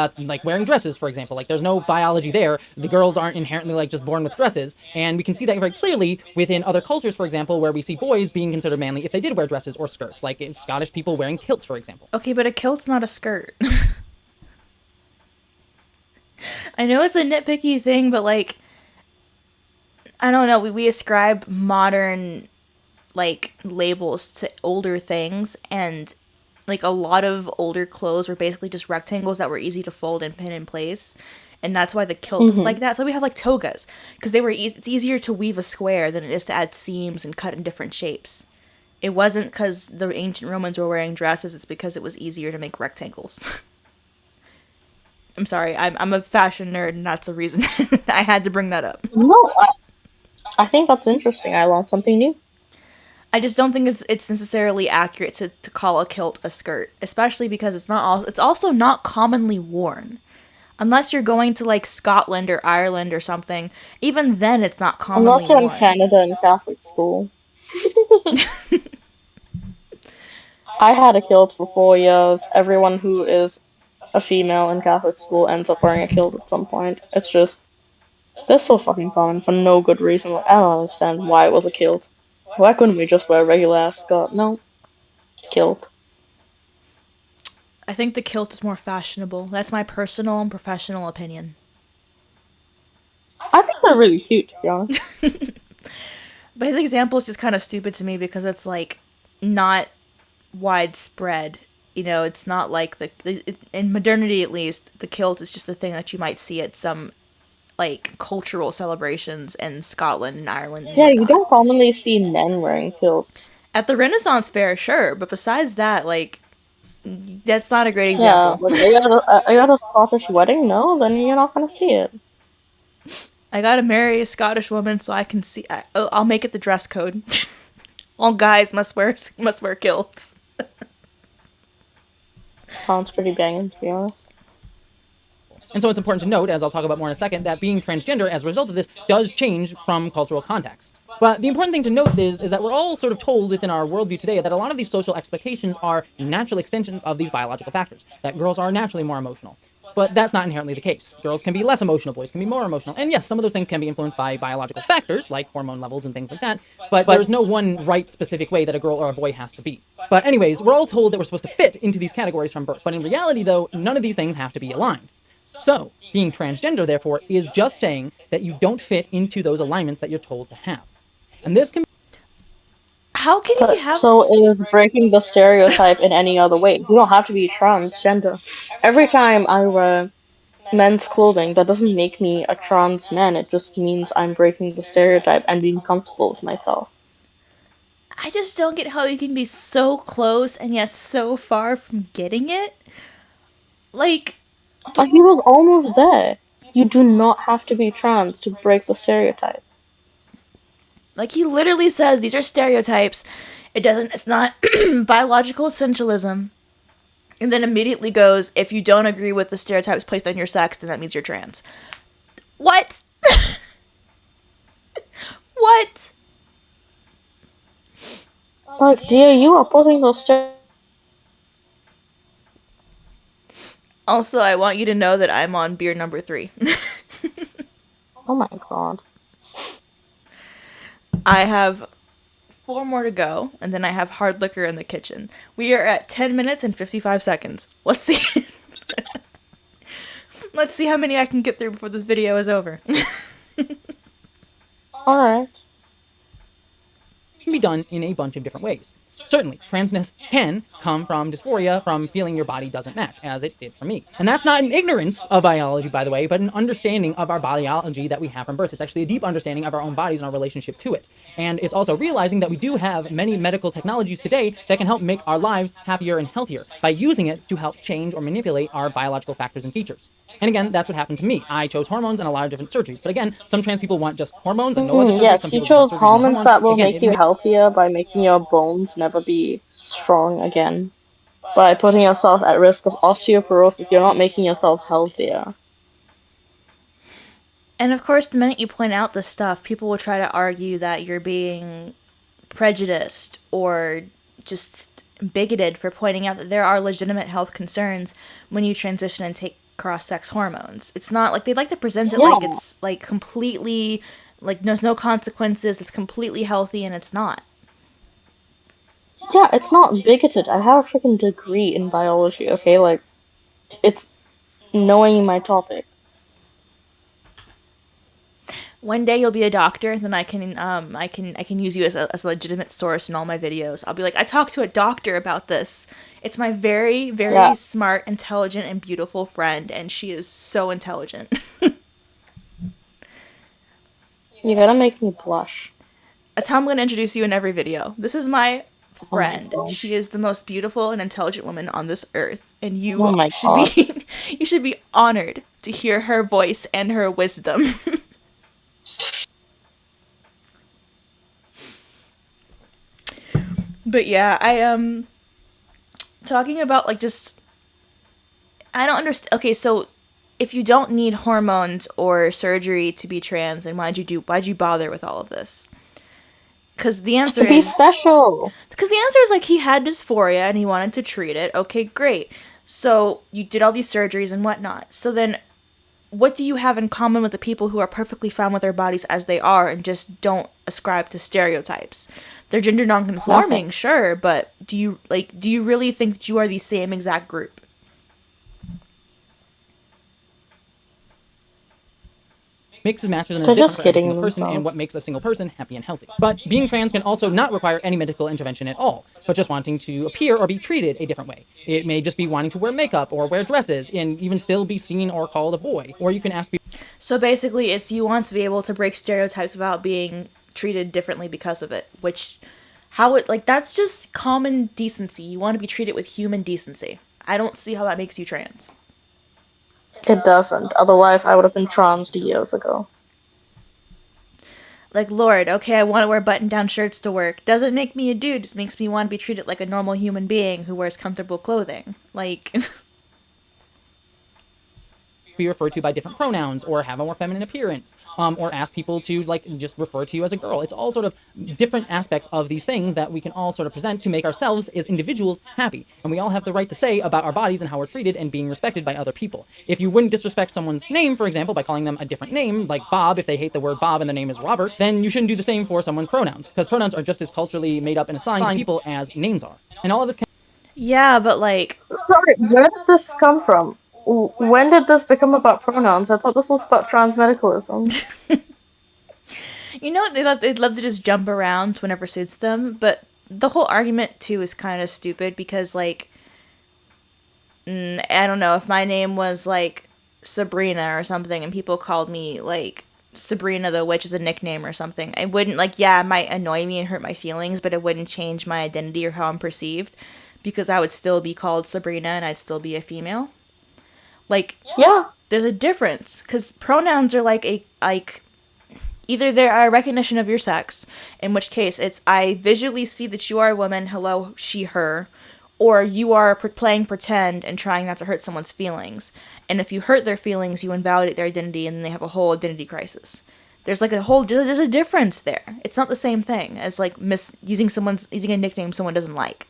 S3: wearing dresses, for example. Like, there's no biology there. The girls aren't inherently, like, just born with dresses, and we can see that very clearly within other cultures, for example, where we see boys being considered manly if they did wear dresses or skirts, like in Scottish people wearing kilts, for example.
S2: Okay, but a kilt's not a skirt. I know it's a nitpicky thing, but, like, I don't know, we ascribe modern, like, labels to older things, and, like, a lot of older clothes were basically just rectangles that were easy to fold and pin in place, and that's why the kilt is like that. So we have, like, togas, because it's easier to weave a square than it is to add seams and cut in different shapes. It wasn't because the ancient Romans were wearing dresses, it's because it was easier to make rectangles. I'm sorry, I'm a fashion nerd, and that's a reason I had to bring that up.
S1: No, I think that's interesting. I learned something new.
S2: I just don't think it's necessarily accurate to call a kilt a skirt, especially because it's also not commonly worn. Unless you're going to, like, Scotland or Ireland or something, even then it's not commonly
S1: Unless you're in
S2: worn.
S1: Canada in Catholic school. I had a kilt for 4 years. Everyone who is a female in Catholic school ends up wearing a kilt at some point. It's just, they're so fucking common for no good reason. Like, I don't understand why it was a kilt. Why couldn't we just wear a regular ass skirt? No. Kilt.
S2: I think the kilt is more fashionable. That's my personal and professional opinion.
S1: I think they're really cute, to be honest.
S2: But his example is just kind of stupid to me because it's, like, not widespread. You know, it's not like in modernity, at least, the kilt is just the thing that you might see at some, like, cultural celebrations in Scotland and Ireland and
S1: Yeah, you
S2: whatnot.
S1: don't commonly see men wearing kilts.
S2: At the Renaissance fair, sure, but besides that, like, that's not a great
S1: Yeah,
S2: example.
S1: but I got a Scottish wedding? No, then you're not gonna see it.
S2: I gotta marry a Scottish woman so I can see. I'll make it the dress code. All guys must wear kilts.
S1: Sounds pretty banging, to be honest.
S3: And so it's important to note, as I'll talk about more in a second, that being transgender as a result of this does change from cultural context. But the important thing to note is that we're all sort of told within our worldview today that a lot of these social expectations are natural extensions of these biological factors, that girls are naturally more emotional. But that's not inherently the case. Girls can be less emotional, boys can be more emotional. And yes, some of those things can be influenced by biological factors, like hormone levels and things like that, but there's no one right specific way that a girl or a boy has to be. But anyways, we're all told that we're supposed to fit into these categories from birth. But in reality, though, none of these things have to be aligned. So, being transgender, therefore, is just saying that you don't fit into those alignments that you're told to have. And this can...
S2: How can he have...
S1: So is breaking the stereotype in any other way. You don't have to be transgender. Every time I wear men's clothing, that doesn't make me a trans man. It just means I'm breaking the stereotype and being comfortable with myself.
S2: I just don't get how you can be so close and yet so far from getting it. Like...
S1: He was almost there. You do not have to be trans to break the stereotype.
S2: Like, he literally says these are stereotypes. It's not biological essentialism. And then immediately goes, if you don't agree with the stereotypes placed on your sex, then that means you're trans. What? What?
S1: Like, dear, you are putting those stereotypes.
S2: Also, I want you to know that I'm on beer number 3.
S1: Oh my god.
S2: I have 4 more to go, and then I have hard liquor in the kitchen. We are at 10 minutes and 55 seconds. Let's see. Let's see how many I can get through before this video is over.
S1: Alright.
S3: It can be done in a bunch of different ways. Certainly, transness can come from dysphoria, from feeling your body doesn't match, as it did for me. And that's not an ignorance of biology, by the way, but an understanding of our biology that we have from birth. It's actually a deep understanding of our own bodies and our relationship to it. And it's also realizing that we do have many medical technologies today that can help make our lives happier and healthier by using it to help change or manipulate our biological factors and features. And again, that's what happened to me. I chose hormones and a lot of different surgeries. But again, some trans people want just hormones and no other surgeries.
S1: Yes,
S3: Some
S1: you
S3: people just
S1: chose
S3: have surgeries and
S1: hormones that will
S3: Again,
S1: make you healthier by making your bones never be strong again. By putting yourself at risk of osteoporosis, you're not making yourself healthier.
S2: And of course, the minute you point out this stuff, people will try to argue that you're being prejudiced or just bigoted for pointing out that there are legitimate health concerns when you transition and take cross-sex hormones. It's not like they like to present it
S1: Yeah.
S2: like it's like completely like there's no consequences, it's completely healthy, and it's not.
S1: Yeah, it's not bigoted. I have a freaking degree in biology, okay? Like, it's knowing my topic.
S2: One day you'll be a doctor, then I can use you as a legitimate source in all my videos. I'll be like, I talked to a doctor about this. It's my very, very
S1: Yeah.
S2: smart, intelligent, and beautiful friend, and she is so intelligent.
S1: You gotta make me blush.
S2: That's how I'm going to introduce you in every video. This is my
S1: Oh my
S2: friend.
S1: gosh.
S2: She is the most beautiful and intelligent woman on this earth, and
S1: Oh
S2: you
S1: my
S2: should be you should be honored to hear her voice and her wisdom. But yeah, I talking about like just I don't understand. Okay, so if you don't need hormones or surgery to be trans, then why'd you bother with all of this? Because the answer
S1: To be
S2: is
S1: special.
S2: like he had dysphoria and he wanted to treat it. Okay, great. So you did all these surgeries and whatnot. So then what do you have in common with the people who are perfectly fine with their bodies as they are and just don't ascribe to stereotypes? They're gender nonconforming,
S1: Nothing.
S2: sure, but do you really think that you are the same exact group?
S3: Mixes, matches, and is
S1: They're
S3: different
S1: just
S3: for every
S1: kidding
S3: single person and
S1: themselves.
S3: what makes a single person happy and healthy. But being trans can also not require any medical intervention at all, but just wanting to appear or be treated a different way. It may just be wanting to wear makeup or wear dresses and even still be seen or called a boy. Or you can ask people
S2: So basically, it's you want to be able to break stereotypes without being treated differently because of it, which how it like that's just common decency. You want to be treated with human decency. I don't see how that makes you trans.
S1: It doesn't. Otherwise, I would have been trans years ago.
S2: Like, Lord, okay, I want to wear button-down shirts to work. Doesn't make me a dude, just makes me want to be treated like a normal human being who wears comfortable clothing. Like,
S3: be referred to by different pronouns or have a more feminine appearance, or ask people to like just refer to you as a girl. It's all sort of different aspects of these things that we can all sort of present to make ourselves as individuals happy. And we all have the right to say about our bodies and how we're treated and being respected by other people. If you wouldn't disrespect someone's name, for example, by calling them a different name, like Bob, if they hate the word Bob and their name is Robert, then you shouldn't do the same for someone's pronouns, because pronouns are just as culturally made up and assigned to people as names are. And all of this can
S2: yeah, but like,
S1: Sorry, where did this come from? When did this become about pronouns? I thought this was about transmedicalism.
S2: you know, they'd love to just jump around whenever suits them, but the whole argument too is kind of stupid because like, I don't know, if my name was like Sabrina or something and people called me like Sabrina the Witch as a nickname or something, I wouldn't like, yeah, it might annoy me and hurt my feelings, but it wouldn't change my identity or how I'm perceived because I would still be called Sabrina and I'd still be a female. Like,
S1: Yeah.
S2: there's a difference because pronouns are like either they are a recognition of your sex, in which case it's I visually see that you are a woman, hello, she, her, or you are playing pretend and trying not to hurt someone's feelings. And if you hurt their feelings, you invalidate their identity and then they have a whole identity crisis. There's like there's a difference there. It's not the same thing as like using a nickname someone doesn't like.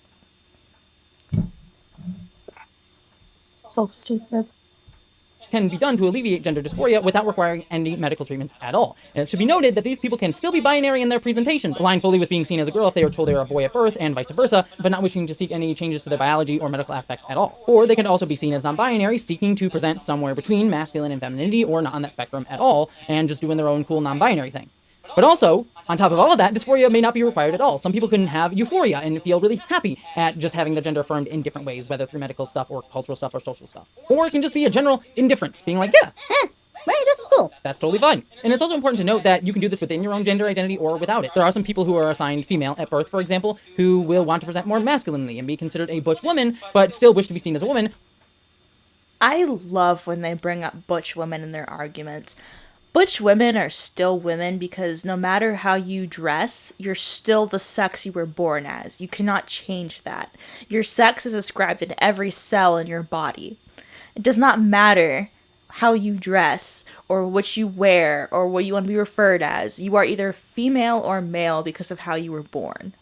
S1: So stupid.
S3: can be done to alleviate gender dysphoria without requiring any medical treatments at all. And it should be noted that these people can still be binary in their presentations, aligned fully with being seen as a girl if they were told they were a boy at birth, and vice versa, but not wishing to seek any changes to their biology or medical aspects at all. Or they can also be seen as non-binary, seeking to present somewhere between masculine and femininity, or not on that spectrum at all, and just doing their own cool non-binary thing. But also, on top of all of that, dysphoria may not be required at all. Some people can have euphoria and feel really happy at just having their gender affirmed in different ways, whether through medical stuff or cultural stuff or social stuff. Or it can just be a general indifference, being like, yeah,
S4: Right, this is cool.
S3: that's totally fine. And it's also important to note that you can do this within your own gender identity or without it. There are some people who are assigned female at birth, for example, who will want to present more masculinely and be considered a butch woman, but still wish to be seen as a woman.
S2: I love when they bring up butch women in their arguments. Butch women are still women because no matter how you dress, you're still the sex you were born as. You cannot change that. Your sex is ascribed in every cell in your body. It does not matter how you dress or what you wear or what you want to be referred as. You are either female or male because of how you were born.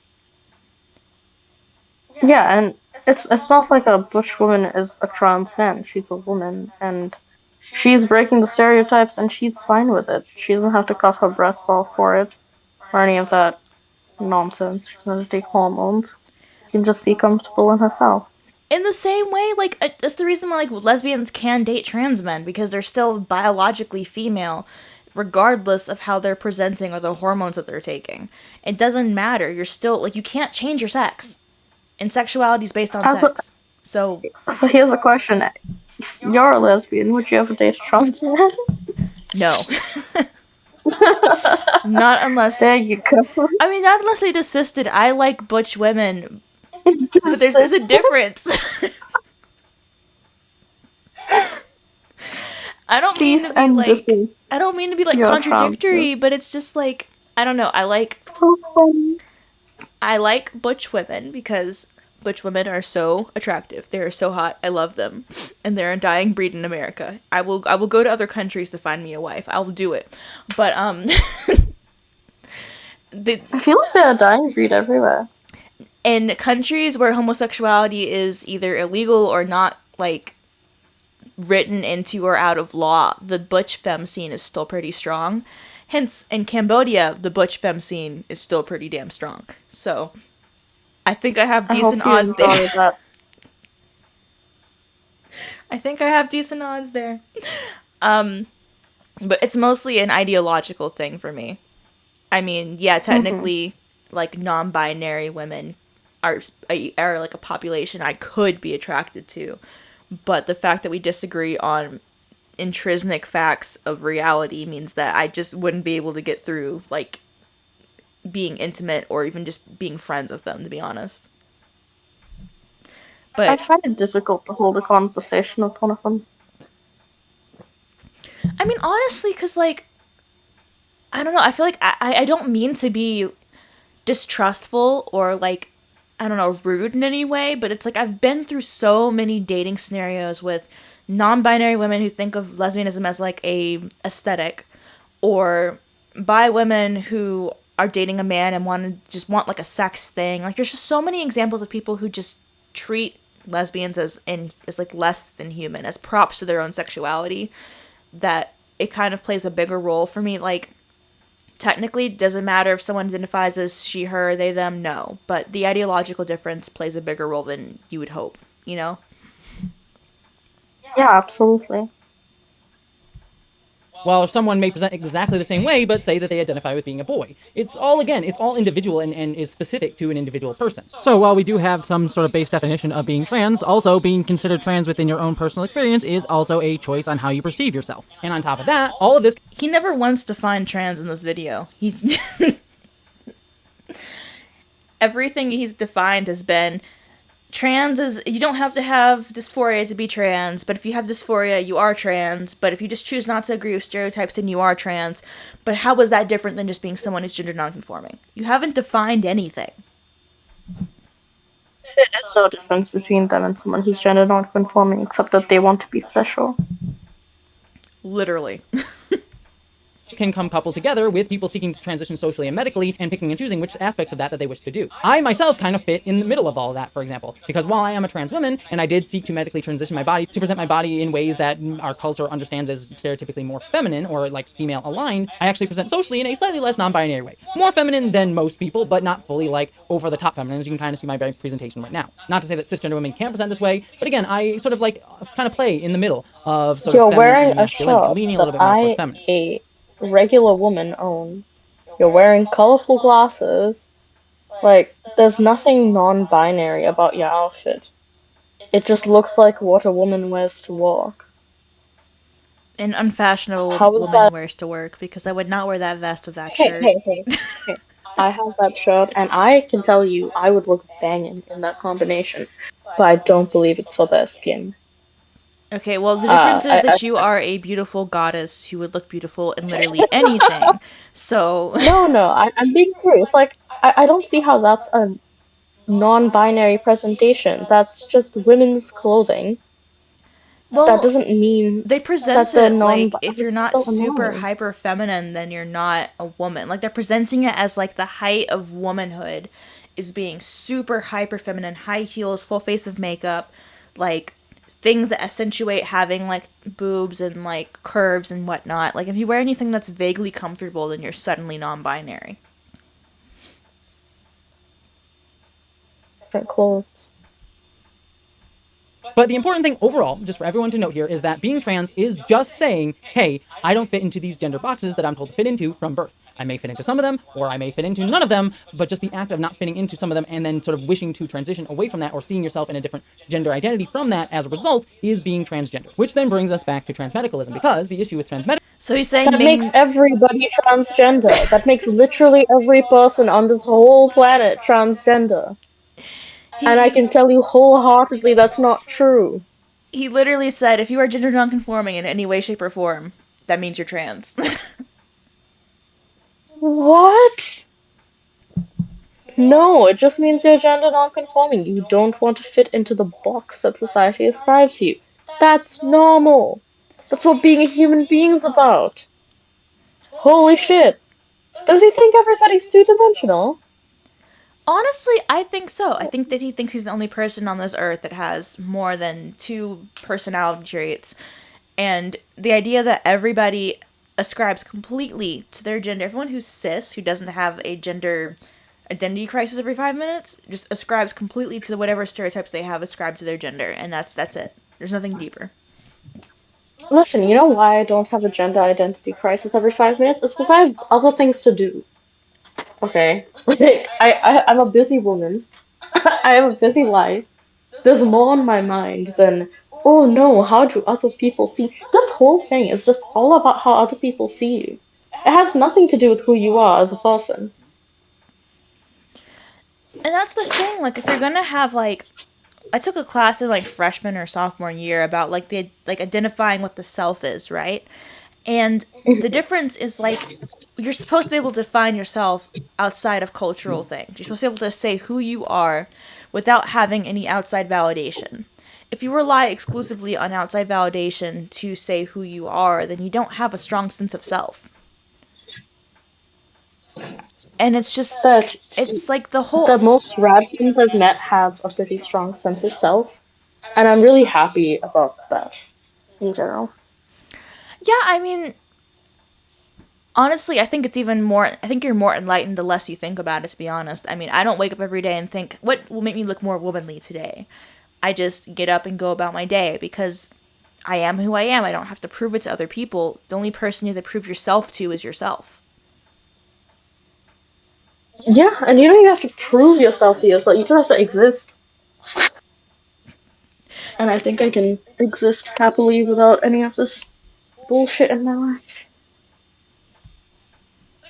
S1: Yeah, and it's not like a butch woman is a trans man. She's a woman, and she's breaking the stereotypes, and she's fine with it. She doesn't have to cut her breasts off for it, or any of that nonsense. She doesn't have to take hormones. She can just be comfortable in herself.
S2: In the same way, like, that's the reason why, like, lesbians can date trans men, because they're still biologically female, regardless of how they're presenting or the hormones that they're taking. It doesn't matter. You're still, like, you can't change your sex. And sexuality is based on
S1: As a,
S2: sex. So,
S1: so here's a question: you're a lesbian. Would you ever date a trans man?
S2: no. Not unless,
S1: There you go.
S2: I mean, not unless they desisted. I like butch women, but there's a difference. I don't mean to be
S1: and
S2: like,
S1: this is
S2: I don't mean to be like
S1: your
S2: contradictory,
S1: transness.
S2: but it's just like, I don't know.
S1: So funny.
S2: I like butch women because butch women are so attractive. They are so hot. I love them, and they're a dying breed in America. I will go to other countries to find me a wife. I will do it, but the
S1: I feel like they're a dying breed everywhere.
S2: in countries where homosexuality is either illegal or not, like, written into or out of law, the butch femme scene is still pretty strong. Hence, in Cambodia, the butch femme scene is still pretty damn strong. So, I think I have
S1: I hope
S2: decent
S1: you
S2: odds
S1: enjoy
S2: there.
S1: that.
S2: I think I have decent odds there. But it's mostly an ideological thing for me. I mean, yeah, technically, like, non-binary women are like a population I could be attracted to, but the fact that we disagree on intrinsic facts of reality means that I just wouldn't be able to get through, like, being intimate or even just being friends with them, to be honest.
S1: I
S2: But
S1: find it difficult to hold a conversation with one of them.
S2: I mean, honestly, because, like, I don't know, I feel like I don't mean to be distrustful or, like, I don't know, rude in any way, but it's like I've been through so many dating scenarios with non-binary women who think of lesbianism as like a aesthetic, or bi women who are dating a man and want like a sex thing. Like, there's just so many examples of people who just treat lesbians as like less than human, as props to their own sexuality, that it kind of plays a bigger role for me. Like, technically, doesn't matter if someone identifies as she, her, they, them, no. But the ideological difference plays a bigger role than you would hope, you know?
S1: Yeah, absolutely.
S3: While someone may present exactly the same way, but say that they identify with being a boy. It's all individual and is specific to an individual person. So while we do have some sort of base definition of being trans, also being considered trans within your own personal experience is also a choice on how you perceive yourself. And on top of that, all of this...
S2: He never once defined trans in this video. He's... Everything he's defined has been... Trans is, you don't have to have dysphoria to be trans, but if you have dysphoria, you are trans. But if you just choose not to agree with stereotypes, then you are trans. But how is that different than just being someone who's gender nonconforming? You haven't defined anything.
S1: There is no difference between them and someone who's gender non-conforming, except that they want to be special.
S2: Literally.
S3: can come coupled together with people seeking to transition socially and medically and picking and choosing which aspects of that they wish to do. I myself kind of fit in the middle of all of that, for example, because while I am a trans woman and I did seek to medically transition my body to present my body in ways that our culture understands as stereotypically more feminine or like female aligned, I actually present socially in a slightly less non-binary way. More feminine than most people, but not fully like over the top feminine, as you can kind of see my presentation right now. Not to say that cisgender women can't present this way, but again, I sort of like kind of play in the middle of sort
S1: You're
S3: of feminine
S1: wearing
S3: and
S1: a
S3: masculinity,
S1: shirt
S3: leaning a little
S1: that
S3: bit more towards
S1: I,
S3: feminine.
S1: a regular woman, own. You're wearing colorful glasses. Like, there's nothing non-binary about your outfit. It just looks like what a woman wears to walk.
S2: An unfashionable
S1: How is
S2: woman
S1: that?
S2: wears to work, because I would not wear that vest with that
S1: Hey,
S2: shirt.
S1: hey. I have that shirt, and I can tell you I would look banging in that combination, but I don't believe it's for their skin.
S2: Okay, well, the difference is that you are a beautiful goddess who would look beautiful in literally anything. So...
S1: No, I'm being serious. Like, I don't see how that's a non-binary presentation. That's just women's clothing. That
S2: Well,
S1: doesn't mean
S2: they present
S1: that the
S2: it like if you're
S1: non-binary
S2: not
S1: is so
S2: super
S1: annoying.
S2: hyper feminine, then you're not a woman. Like they're presenting it as like the height of womanhood is being super hyper feminine, high heels, full face of makeup, like things that accentuate having like boobs and like curves and whatnot. Like if you wear anything that's vaguely comfortable, then you're suddenly non-binary.
S1: Different clothes.
S3: But the important thing overall, just for everyone to note here, is that being trans is just saying, hey, I don't fit into these gender boxes that I'm told to fit into from birth. I may fit into some of them, or I may fit into none of them, but just the act of not fitting into some of them and then sort of wishing to transition away from that or seeing yourself in a different gender identity from that as a result is being transgender. Which then brings us back to transmedicalism, because the issue with transmedicalism
S2: So he's saying
S1: That makes
S2: being
S1: everybody transgender. That makes literally every person on this whole planet transgender. And I
S2: he
S1: can tell you wholeheartedly that's not true.
S2: he literally said if you are gender nonconforming in any way, shape, or form, that means you're trans.
S1: What? No, it just means you're gender nonconforming. You don't want to fit into the box that society ascribes you. That's normal. That's what being a human being's about. Holy shit. Does he think everybody's two-dimensional?
S2: Honestly, I think so. I think that he thinks he's the only person on this earth that has more than two personality traits. And the idea that everybody ascribes completely to their gender, everyone who's cis, who doesn't have a gender identity crisis every 5 minutes, just ascribes completely to whatever stereotypes they have ascribed to their gender, and that's it. There's nothing deeper.
S1: Listen, you know why I don't have a gender identity crisis every 5 minutes? It's because I have other things to do. Okay? Like, I'm a busy woman. I have a busy life. There's more on my mind than, oh no, how do other people see? This whole thing is just all about how other people see you. It has nothing to do with who you are as a person.
S2: And that's the thing, like if you're gonna have like I took a class in like freshman or sophomore year about like the like identifying what the self is, right? And the difference is like you're supposed to be able to define yourself outside of cultural things. You're supposed to be able to say who you are without having any outside validation. If you rely exclusively on outside validation to say who you are, then you don't have a strong sense of self. And it's just
S1: That
S2: it's like the
S1: the
S2: whole
S1: most rad things I've met have a pretty strong sense of self, and I'm really happy about that in general.
S2: yeah, I mean, honestly, I think it's even more. I think you're more enlightened the less you think about it, to be honest. I mean, I don't wake up every day and think, what will make me look more womanly today? I just get up and go about my day because I am who I am. I don't have to prove it to other people. The only person you have to prove yourself to is yourself.
S1: Yeah, and you don't even have to prove yourself to yourself. You just have to exist. And I think I can exist happily without any of this bullshit in my life.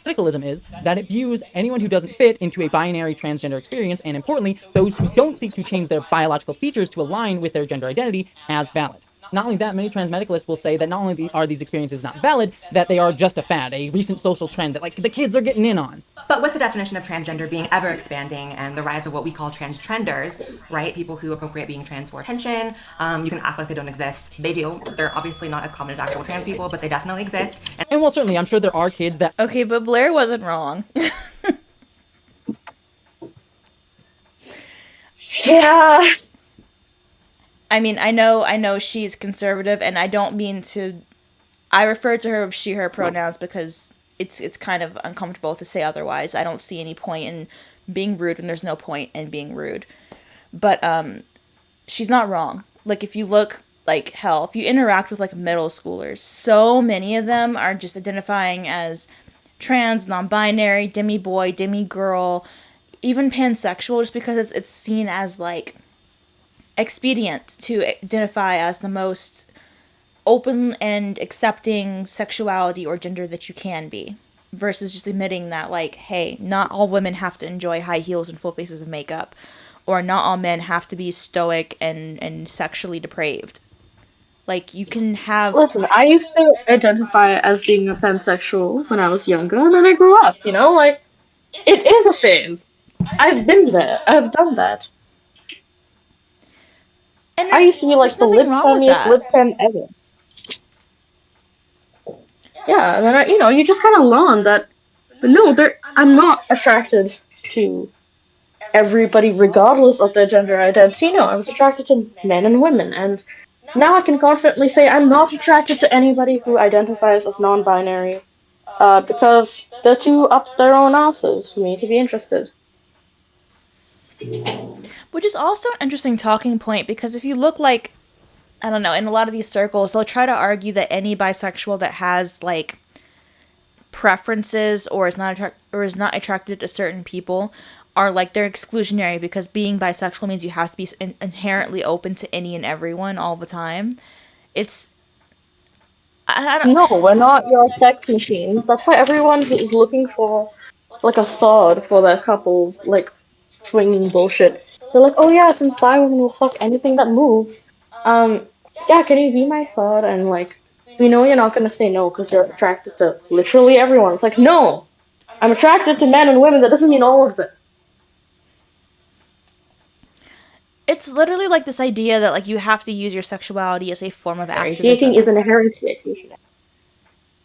S3: radicalism is that it views anyone who doesn't fit into a binary transgender experience, and importantly, those who don't seek to change their biological features to align with their gender identity, as valid. Not only that, many transmedicalists will say that not only are these experiences not valid, that they are just a fad, a recent social trend that like the kids are getting in on.
S8: But with the definition of transgender being ever expanding and the rise of what we call transgenders, right? People who appropriate being trans for attention, you can act like they don't exist. They do. They're obviously not as common as actual trans people, but they definitely exist.
S3: And well, certainly, I'm sure there are kids that
S2: Okay, but Blair wasn't wrong.
S1: Yeah.
S2: I mean, I know she's conservative, and I don't mean to. I refer to her with she, her pronouns because it's kind of uncomfortable to say otherwise. I don't see any point in being rude when there's no point in being rude. But she's not wrong. Like if you look like hell, if you interact with like middle schoolers, so many of them are just identifying as trans, non-binary, demi boy, demi girl, even pansexual, just because it's seen as like expedient to identify as the most open and accepting sexuality or gender that you can be, versus just admitting that like, hey, not all women have to enjoy high heels and full faces of makeup, or not all men have to be stoic and sexually depraved. Like you can have
S1: Listen, I used to identify as being a pansexual when I was younger, and then I grew up, you know? Like, it is a phase. I've been there. I've done that.
S2: And
S1: I used to be
S2: there's
S1: like the
S2: nothing
S1: lip
S2: wrong with
S1: femmiest
S2: that.
S1: lip fem ever. Yeah, and then you just kind of learn that, no, I'm not attracted to everybody regardless of their gender identity. No, I was attracted to men and women, and now I can confidently say I'm not attracted to anybody who identifies as non-binary, because they're too up their own asses for me to be interested.
S2: Which is also an interesting talking point because if you look like, I don't know, in a lot of these circles, they'll try to argue that any bisexual that has like preferences or is not attracted to certain people are like they're exclusionary because being bisexual means you have to be inherently open to any and everyone all the time. It's I don't
S1: No, we're not your sex machines. That's why everyone who is looking for like a third for their couples, like swinging bullshit. They're like, oh yeah, since bi women will fuck anything that moves, um, yeah, can you be my third? And like, we know you're not gonna say no because you're attracted to literally everyone. It's like, no, I'm attracted to men and women. That doesn't mean all of them.
S2: it's literally like this idea that like you have to use your sexuality as a form of
S1: Dating
S2: activism.
S1: is inherently exclusionary.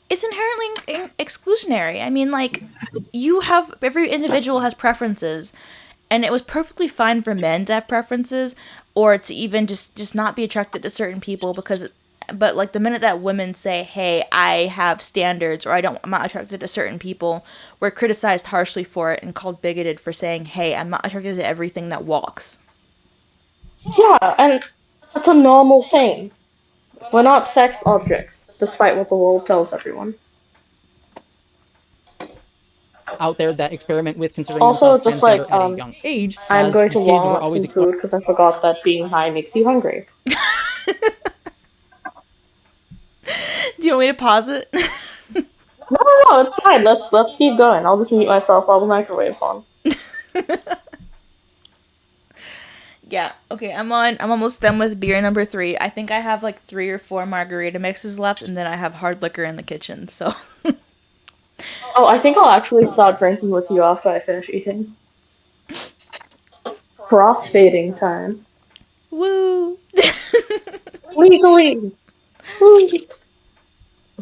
S2: It's inherently exclusionary. I mean, like, you have every individual has preferences, and it was perfectly fine for men to have preferences, or to even just not be attracted to certain people because. But like the minute that women say, "Hey, I have standards," or I'm not attracted to certain people," we're criticized harshly for it and called bigoted for saying, "Hey, I'm not attracted to everything that walks."
S1: Yeah, and that's a normal thing. We're not sex objects, despite what the world tells everyone.
S3: Out there that experiment with considering
S1: Also,
S3: themselves
S1: just like,
S3: transgender at a young age,
S1: I'm
S3: as
S1: going to
S3: kids
S1: warm
S3: were
S1: up
S3: always
S1: some
S3: exploring.
S1: food because I forgot that being high makes you hungry.
S2: Do you want me to pause it?
S1: No, it's fine. Let's keep going. I'll just mute myself while the microwave's on.
S2: Yeah. Okay. I'm almost done with beer number 3. I think I have like 3 or 4 margarita mixes left, and then I have hard liquor in the kitchen. So.
S1: Oh, I think I'll actually start drinking with you after I finish eating. Crossfading time.
S2: Woo.
S1: Legally. Woo.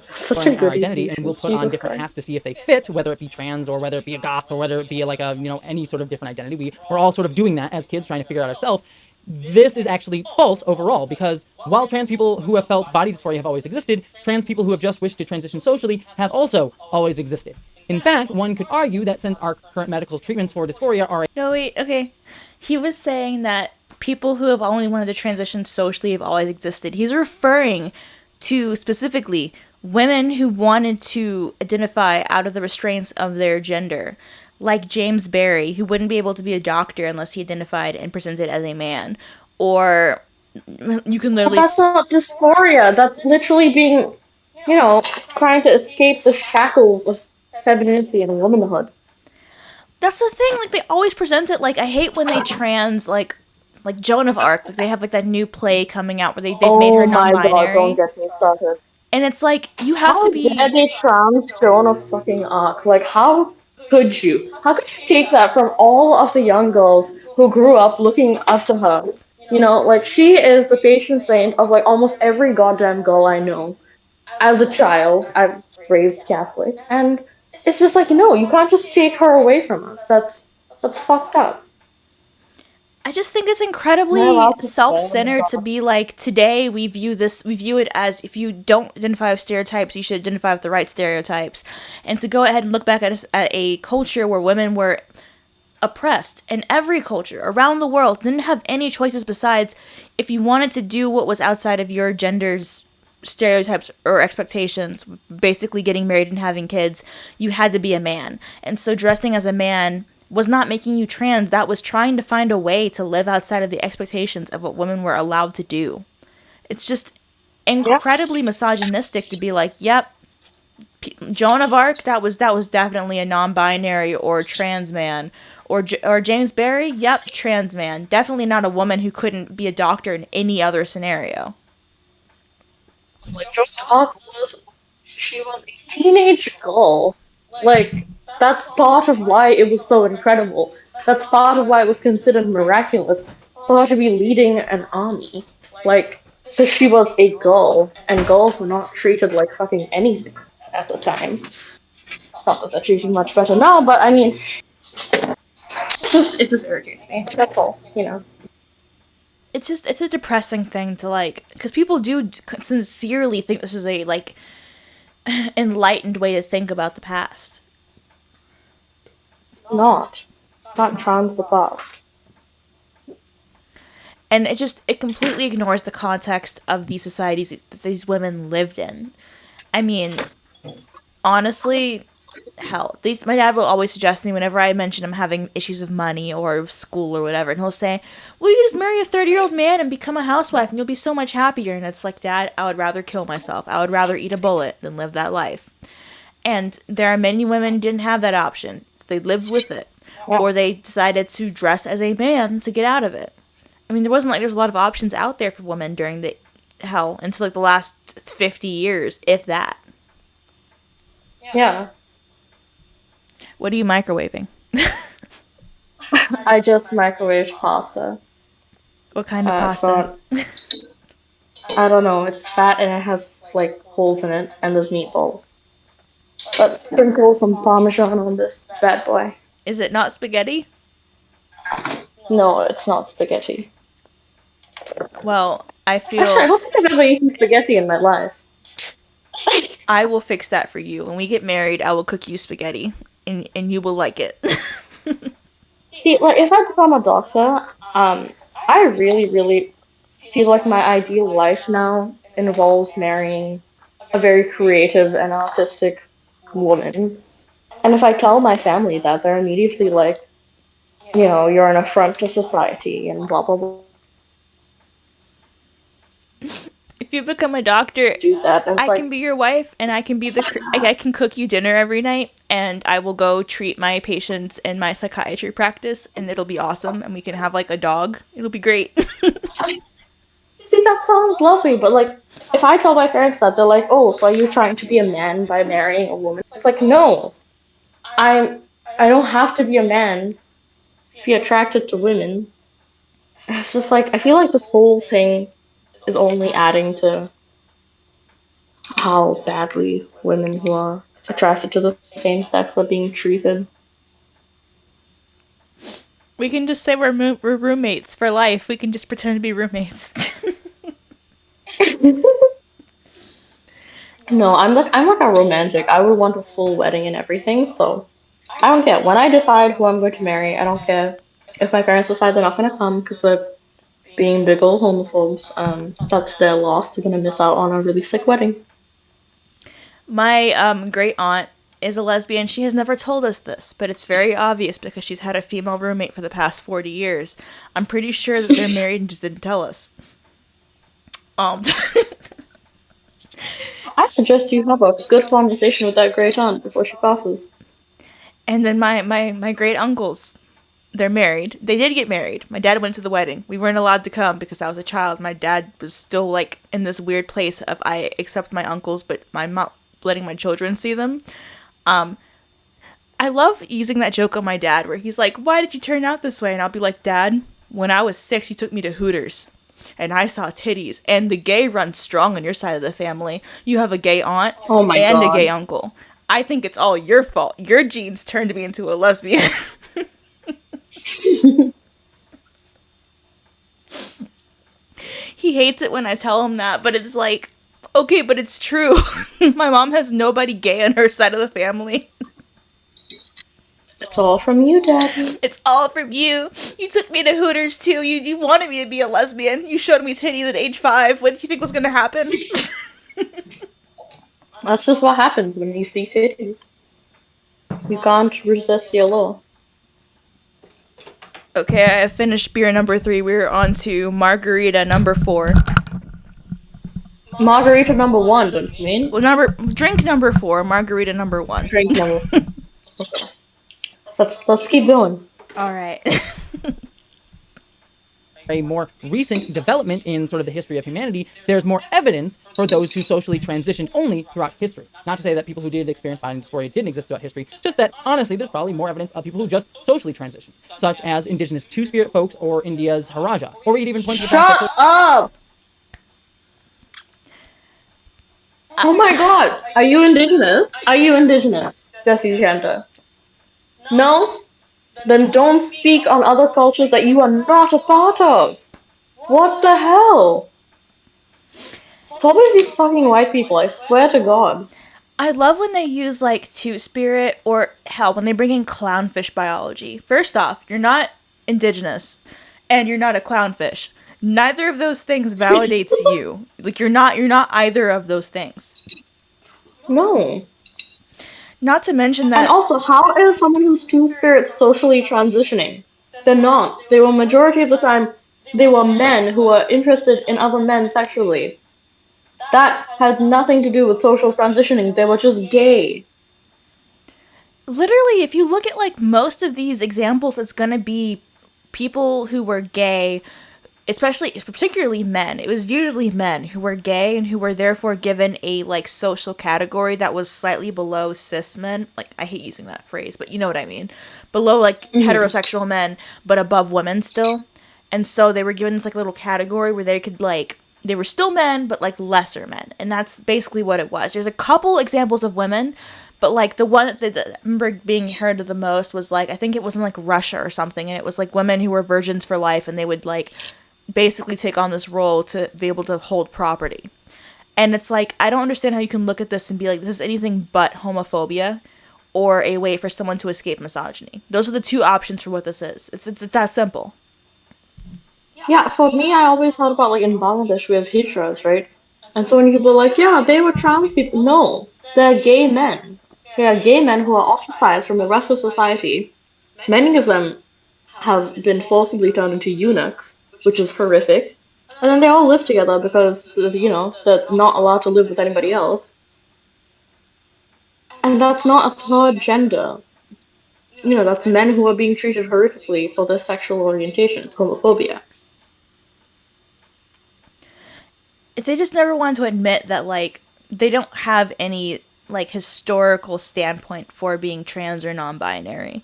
S1: Such a
S3: Our
S1: good
S3: identity, and
S1: evolution.
S3: we'll put on
S1: Jesus
S3: different hats to
S1: Christ.
S3: see if they fit, whether it be trans or whether it be a goth or whether it be like a any sort of different identity. We're all sort of doing that as kids, trying to figure out ourselves. This is actually false overall because while trans people who have felt body dysphoria have always existed, trans people who have just wished to transition socially have also always existed. In fact, one could argue that since our current medical treatments for dysphoria are
S2: No, wait. Okay. He was saying that people who have only wanted to transition socially have always existed. He's referring to specifically women who wanted to identify out of the restraints of their gender, like James Barry, who wouldn't be able to be a doctor unless he identified and presented as a man. Or you can
S1: But
S2: literally.
S1: that's not dysphoria. That's literally being, trying to escape the shackles of femininity and womanhood.
S2: That's the thing. Like they always present it like I hate when they trans like Joan of Arc. Like they have like that new play coming out where they've made her
S1: Oh my god, don't
S2: non-binary,
S1: get me started.
S2: and it's like you have
S1: How
S2: to
S1: dare
S2: be.
S1: they trans Joan of fucking Arc? Like, how could you? How could you take that from all of the young girls who grew up looking up to her? Like, she is the patron saint of, like, almost every goddamn girl I know. As a child, I was raised Catholic, and it's just like, no, you can't just take her away from us. That's fucked up.
S2: I just think it's
S1: Am I
S2: incredibly
S1: allowed to swear on the
S2: self-centered to
S1: god?
S2: be like today we view it as if you don't identify with stereotypes, you should identify with the right stereotypes, and to go ahead and look back at a culture where women were oppressed in every culture around the world, didn't have any choices besides if you wanted to do what was outside of your gender's stereotypes or expectations, basically getting married and having kids, you had to be a man. And so dressing as a man was not making you trans, that was trying to find a way to live outside of the expectations of what women were allowed to do. It's just
S1: Yeah.
S2: incredibly misogynistic to be like, yep, Joan of Arc, that was definitely a non-binary or trans man, or James Barry, yep, trans man, definitely not a woman who couldn't be a doctor in any other scenario.
S1: Like, Joan of Arc she was a teenage girl. Like, that's part of why it was so incredible. That's part of why it was considered miraculous for her to be leading an army. Like, because she was a girl, and girls were not treated like fucking anything at the time. Not that they're treated much better now, but I mean, it just irritates me. That's all, you know.
S2: It's a depressing thing to like, because people do sincerely think this is a like enlightened way to think about the past.
S1: Not trans the past.
S2: And it completely ignores the context of these societies that these women lived in. I mean, honestly, hell, my dad will always suggest to me whenever I mention I'm having issues of money or of school or whatever, and he'll say, well, you just marry a 30-year-old man and become a housewife and you'll be so much happier. And it's like, Dad, I would rather kill myself. I would rather eat a bullet than live that life. And there are many women who didn't have that option. They lived with it.
S1: Yeah.
S2: Or they decided to dress as a man to get out of it. I mean, there's a lot of options out there for women during until like the last 50 years, if that.
S1: Yeah.
S2: What are you microwaving?
S1: I just microwaved pasta.
S2: What kind of pasta?
S1: I don't know. It's fat and it has like holes in it, and there's meatballs. Let's sprinkle some Parmesan on this bad boy.
S2: Is it not spaghetti?
S1: No, it's not spaghetti.
S2: Well, I
S1: Actually, I
S2: feel
S1: don't think I've ever eaten spaghetti in my life.
S2: I will fix that for you. When we get married, I will cook you spaghetti, and you will like it.
S1: See, like if I become a doctor, I really, really feel like my ideal life now involves marrying a very creative and artistic woman. And if I tell my family that, they're immediately like, you know, you're an affront to society and blah blah blah.
S2: If you become a doctor,
S1: Do that. And it's
S2: I
S1: like,
S2: can be your wife, and I can be I can cook you dinner every night, and I will go treat my patients in my psychiatry practice, and it'll be awesome, and we can have like a dog. It'll be great.
S1: see, that sounds lovely, but like, if I tell my parents that, they're like, oh, so are you trying to be a man by marrying a woman? It's like, no, I'm. I don't have to be a man to be attracted to women. It's just like I feel like this whole thing is only adding to how badly women who are attracted to the same sex are being treated.
S2: We can just say we're roommates for life. We can just pretend to be roommates.
S1: No, I'm like a romantic. I would want a full wedding and everything, so I don't care. When I decide who I'm going to marry, I don't care if my parents decide they're not gonna come because they're being big old homophobes. That's their loss. They're gonna miss out on a really sick wedding.
S2: My great aunt is a lesbian. She has never told us this, but it's very obvious because she's had a female roommate for the past 40 years. I'm pretty sure that they're married and just didn't tell us.
S1: I suggest you have a good conversation with that great aunt before she passes.
S2: And then my great uncles, they're married. They did get married. My dad went to the wedding. We weren't allowed to come because I was a child. My dad was still like in this weird place of I accept my uncles, but I'm not letting my children see them. I love using that joke on my dad where he's like, why did you turn out this way? And I'll be like, Dad, when I was 6, you took me to Hooters. And I saw titties. And the gay runs strong on your side of the family. You have a gay aunt
S1: Oh my
S2: and
S1: God.
S2: a gay uncle. I think it's all your fault. Your genes turned me into a lesbian. He hates it when I tell him that, but it's like, okay, but it's true. My mom has nobody gay on her side of the family.
S1: It's all from you, Daddy.
S2: It's all from you. You took me to Hooters too. You wanted me to be a lesbian. You showed me titties at age 5. What did you think was gonna happen?
S1: That's just what happens when you see titties. You can't resist the allure.
S2: Okay, I have finished beer number 3. We're on to margarita number 4.
S1: Margarita number 1, don't you mean?
S2: Well, drink number 4, margarita number 1.
S1: Drink number. Okay. Let's keep going.
S2: All right.
S3: A more recent development in sort of the history of humanity, there's more evidence for those who socially transitioned only throughout history. Not to say that people who did experience body dysphoria didn't exist throughout history, just that honestly there's probably more evidence of people who just socially transitioned, such as indigenous two-spirit folks or India's Haraja. Or we could even point to the fact
S1: Shut up! Oh my god, are you indigenous? Are you indigenous, Jessie Gender? No? Then don't speak on other cultures that you are not a part of. What the hell? It's always these fucking white people, I swear to God.
S2: I love when they use like two-spirit or hell when they bring in clownfish biology. First off, you're not indigenous and you're not a clownfish. Neither of those things validates you. Like you're not either of those things.
S1: No.
S2: Not to mention
S1: And
S2: that
S1: also, how is someone who's two-spirit socially transitioning? They're not. They were majority of the time, they were men who were interested in other men sexually. That has nothing to do with social transitioning. They were just gay.
S2: literally if you look at like most of these examples, it's going to be people who were gay, especially particularly men. It was usually men who were gay and who were therefore given a like social category that was slightly below cis men. Like I hate using that phrase, but you know what I mean. Below like heterosexual men, but above women still. And so they were given this like little category where they could like they were still men but like lesser men. And that's basically what it was. There's a couple examples of women, but like the one that I remember being heard of the most was like I think it was in like Russia or something, and it was like women who were virgins for life, and they would like basically take on this role to be able to hold property. And it's like, I don't understand how you can look at this and be like, this is anything but homophobia or a way for someone to escape misogyny. Those are the two options for what this is. It's that simple.
S1: Yeah, for me, I always thought about like in Bangladesh we have hijras, right? And so many people are like, yeah, they were trans people. No, they're gay men. They are gay men who are ostracized from the rest of society. Many of them have been forcibly turned into eunuchs, which is horrific. And then they all live together because, they're not allowed to live with anybody else. And that's not a third gender. That's men who are being treated horrifically for their sexual orientation. It's homophobia.
S2: If they just never want to admit that, like, they don't have any, like, historical standpoint for being trans or non-binary.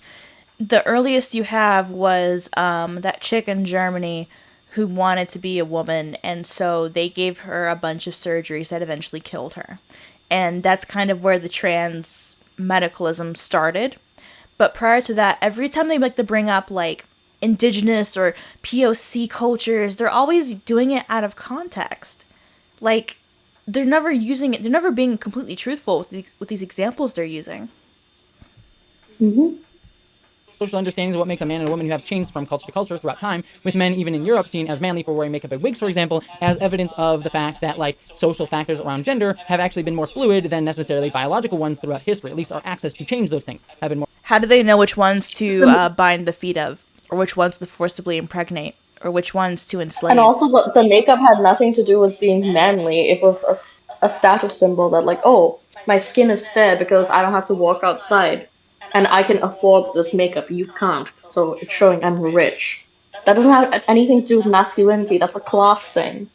S2: The earliest you have was that chick in Germany who wanted to be a woman, and so they gave her a bunch of surgeries that eventually killed her. And that's kind of where the trans medicalism started. But prior to that, every time they like to bring up like indigenous or POC cultures, they're always doing it out of context. Like they're never using it. They're never being completely truthful with these examples they're using.
S1: Mm-hmm.
S3: Social understandings of what makes a man and a woman who have changed from culture to culture throughout time, with men even in Europe seen as manly for wearing makeup and wigs, for example, as evidence of the fact that like social factors around gender have actually been more fluid than necessarily biological ones throughout history. At least our access to change those things have been more.
S2: How do they know which ones to bind the feet of, or which ones to forcibly impregnate, or which ones to enslave?
S1: And also, the makeup had nothing to do with being manly. It was a status symbol that, like, oh, my skin is fair because I don't have to walk outside. And I can afford this makeup. You can't. So it's showing I'm rich. That doesn't have anything to do with masculinity. That's a class thing.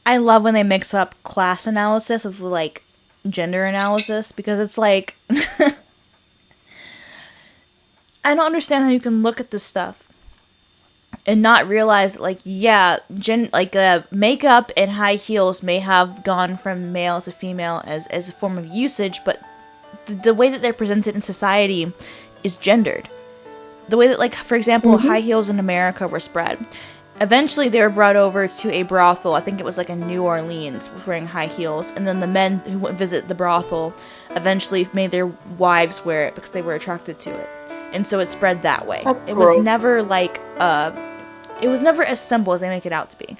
S2: I love when they mix up class analysis with like gender analysis, because it's like I don't understand how you can look at this stuff and not realize that, like, yeah, makeup and high heels may have gone from male to female as a form of usage, but the way that they're presented in society is gendered. The way that, like, for example, high heels in America were spread. Eventually, they were brought over to a brothel. I think it was like in New Orleans, wearing high heels. And then the men who went visit the brothel eventually made their wives wear it because they were attracted to it. And so it spread that way.
S1: That's
S2: It
S1: gross.
S2: was never like, it was never as simple as they make it out to be.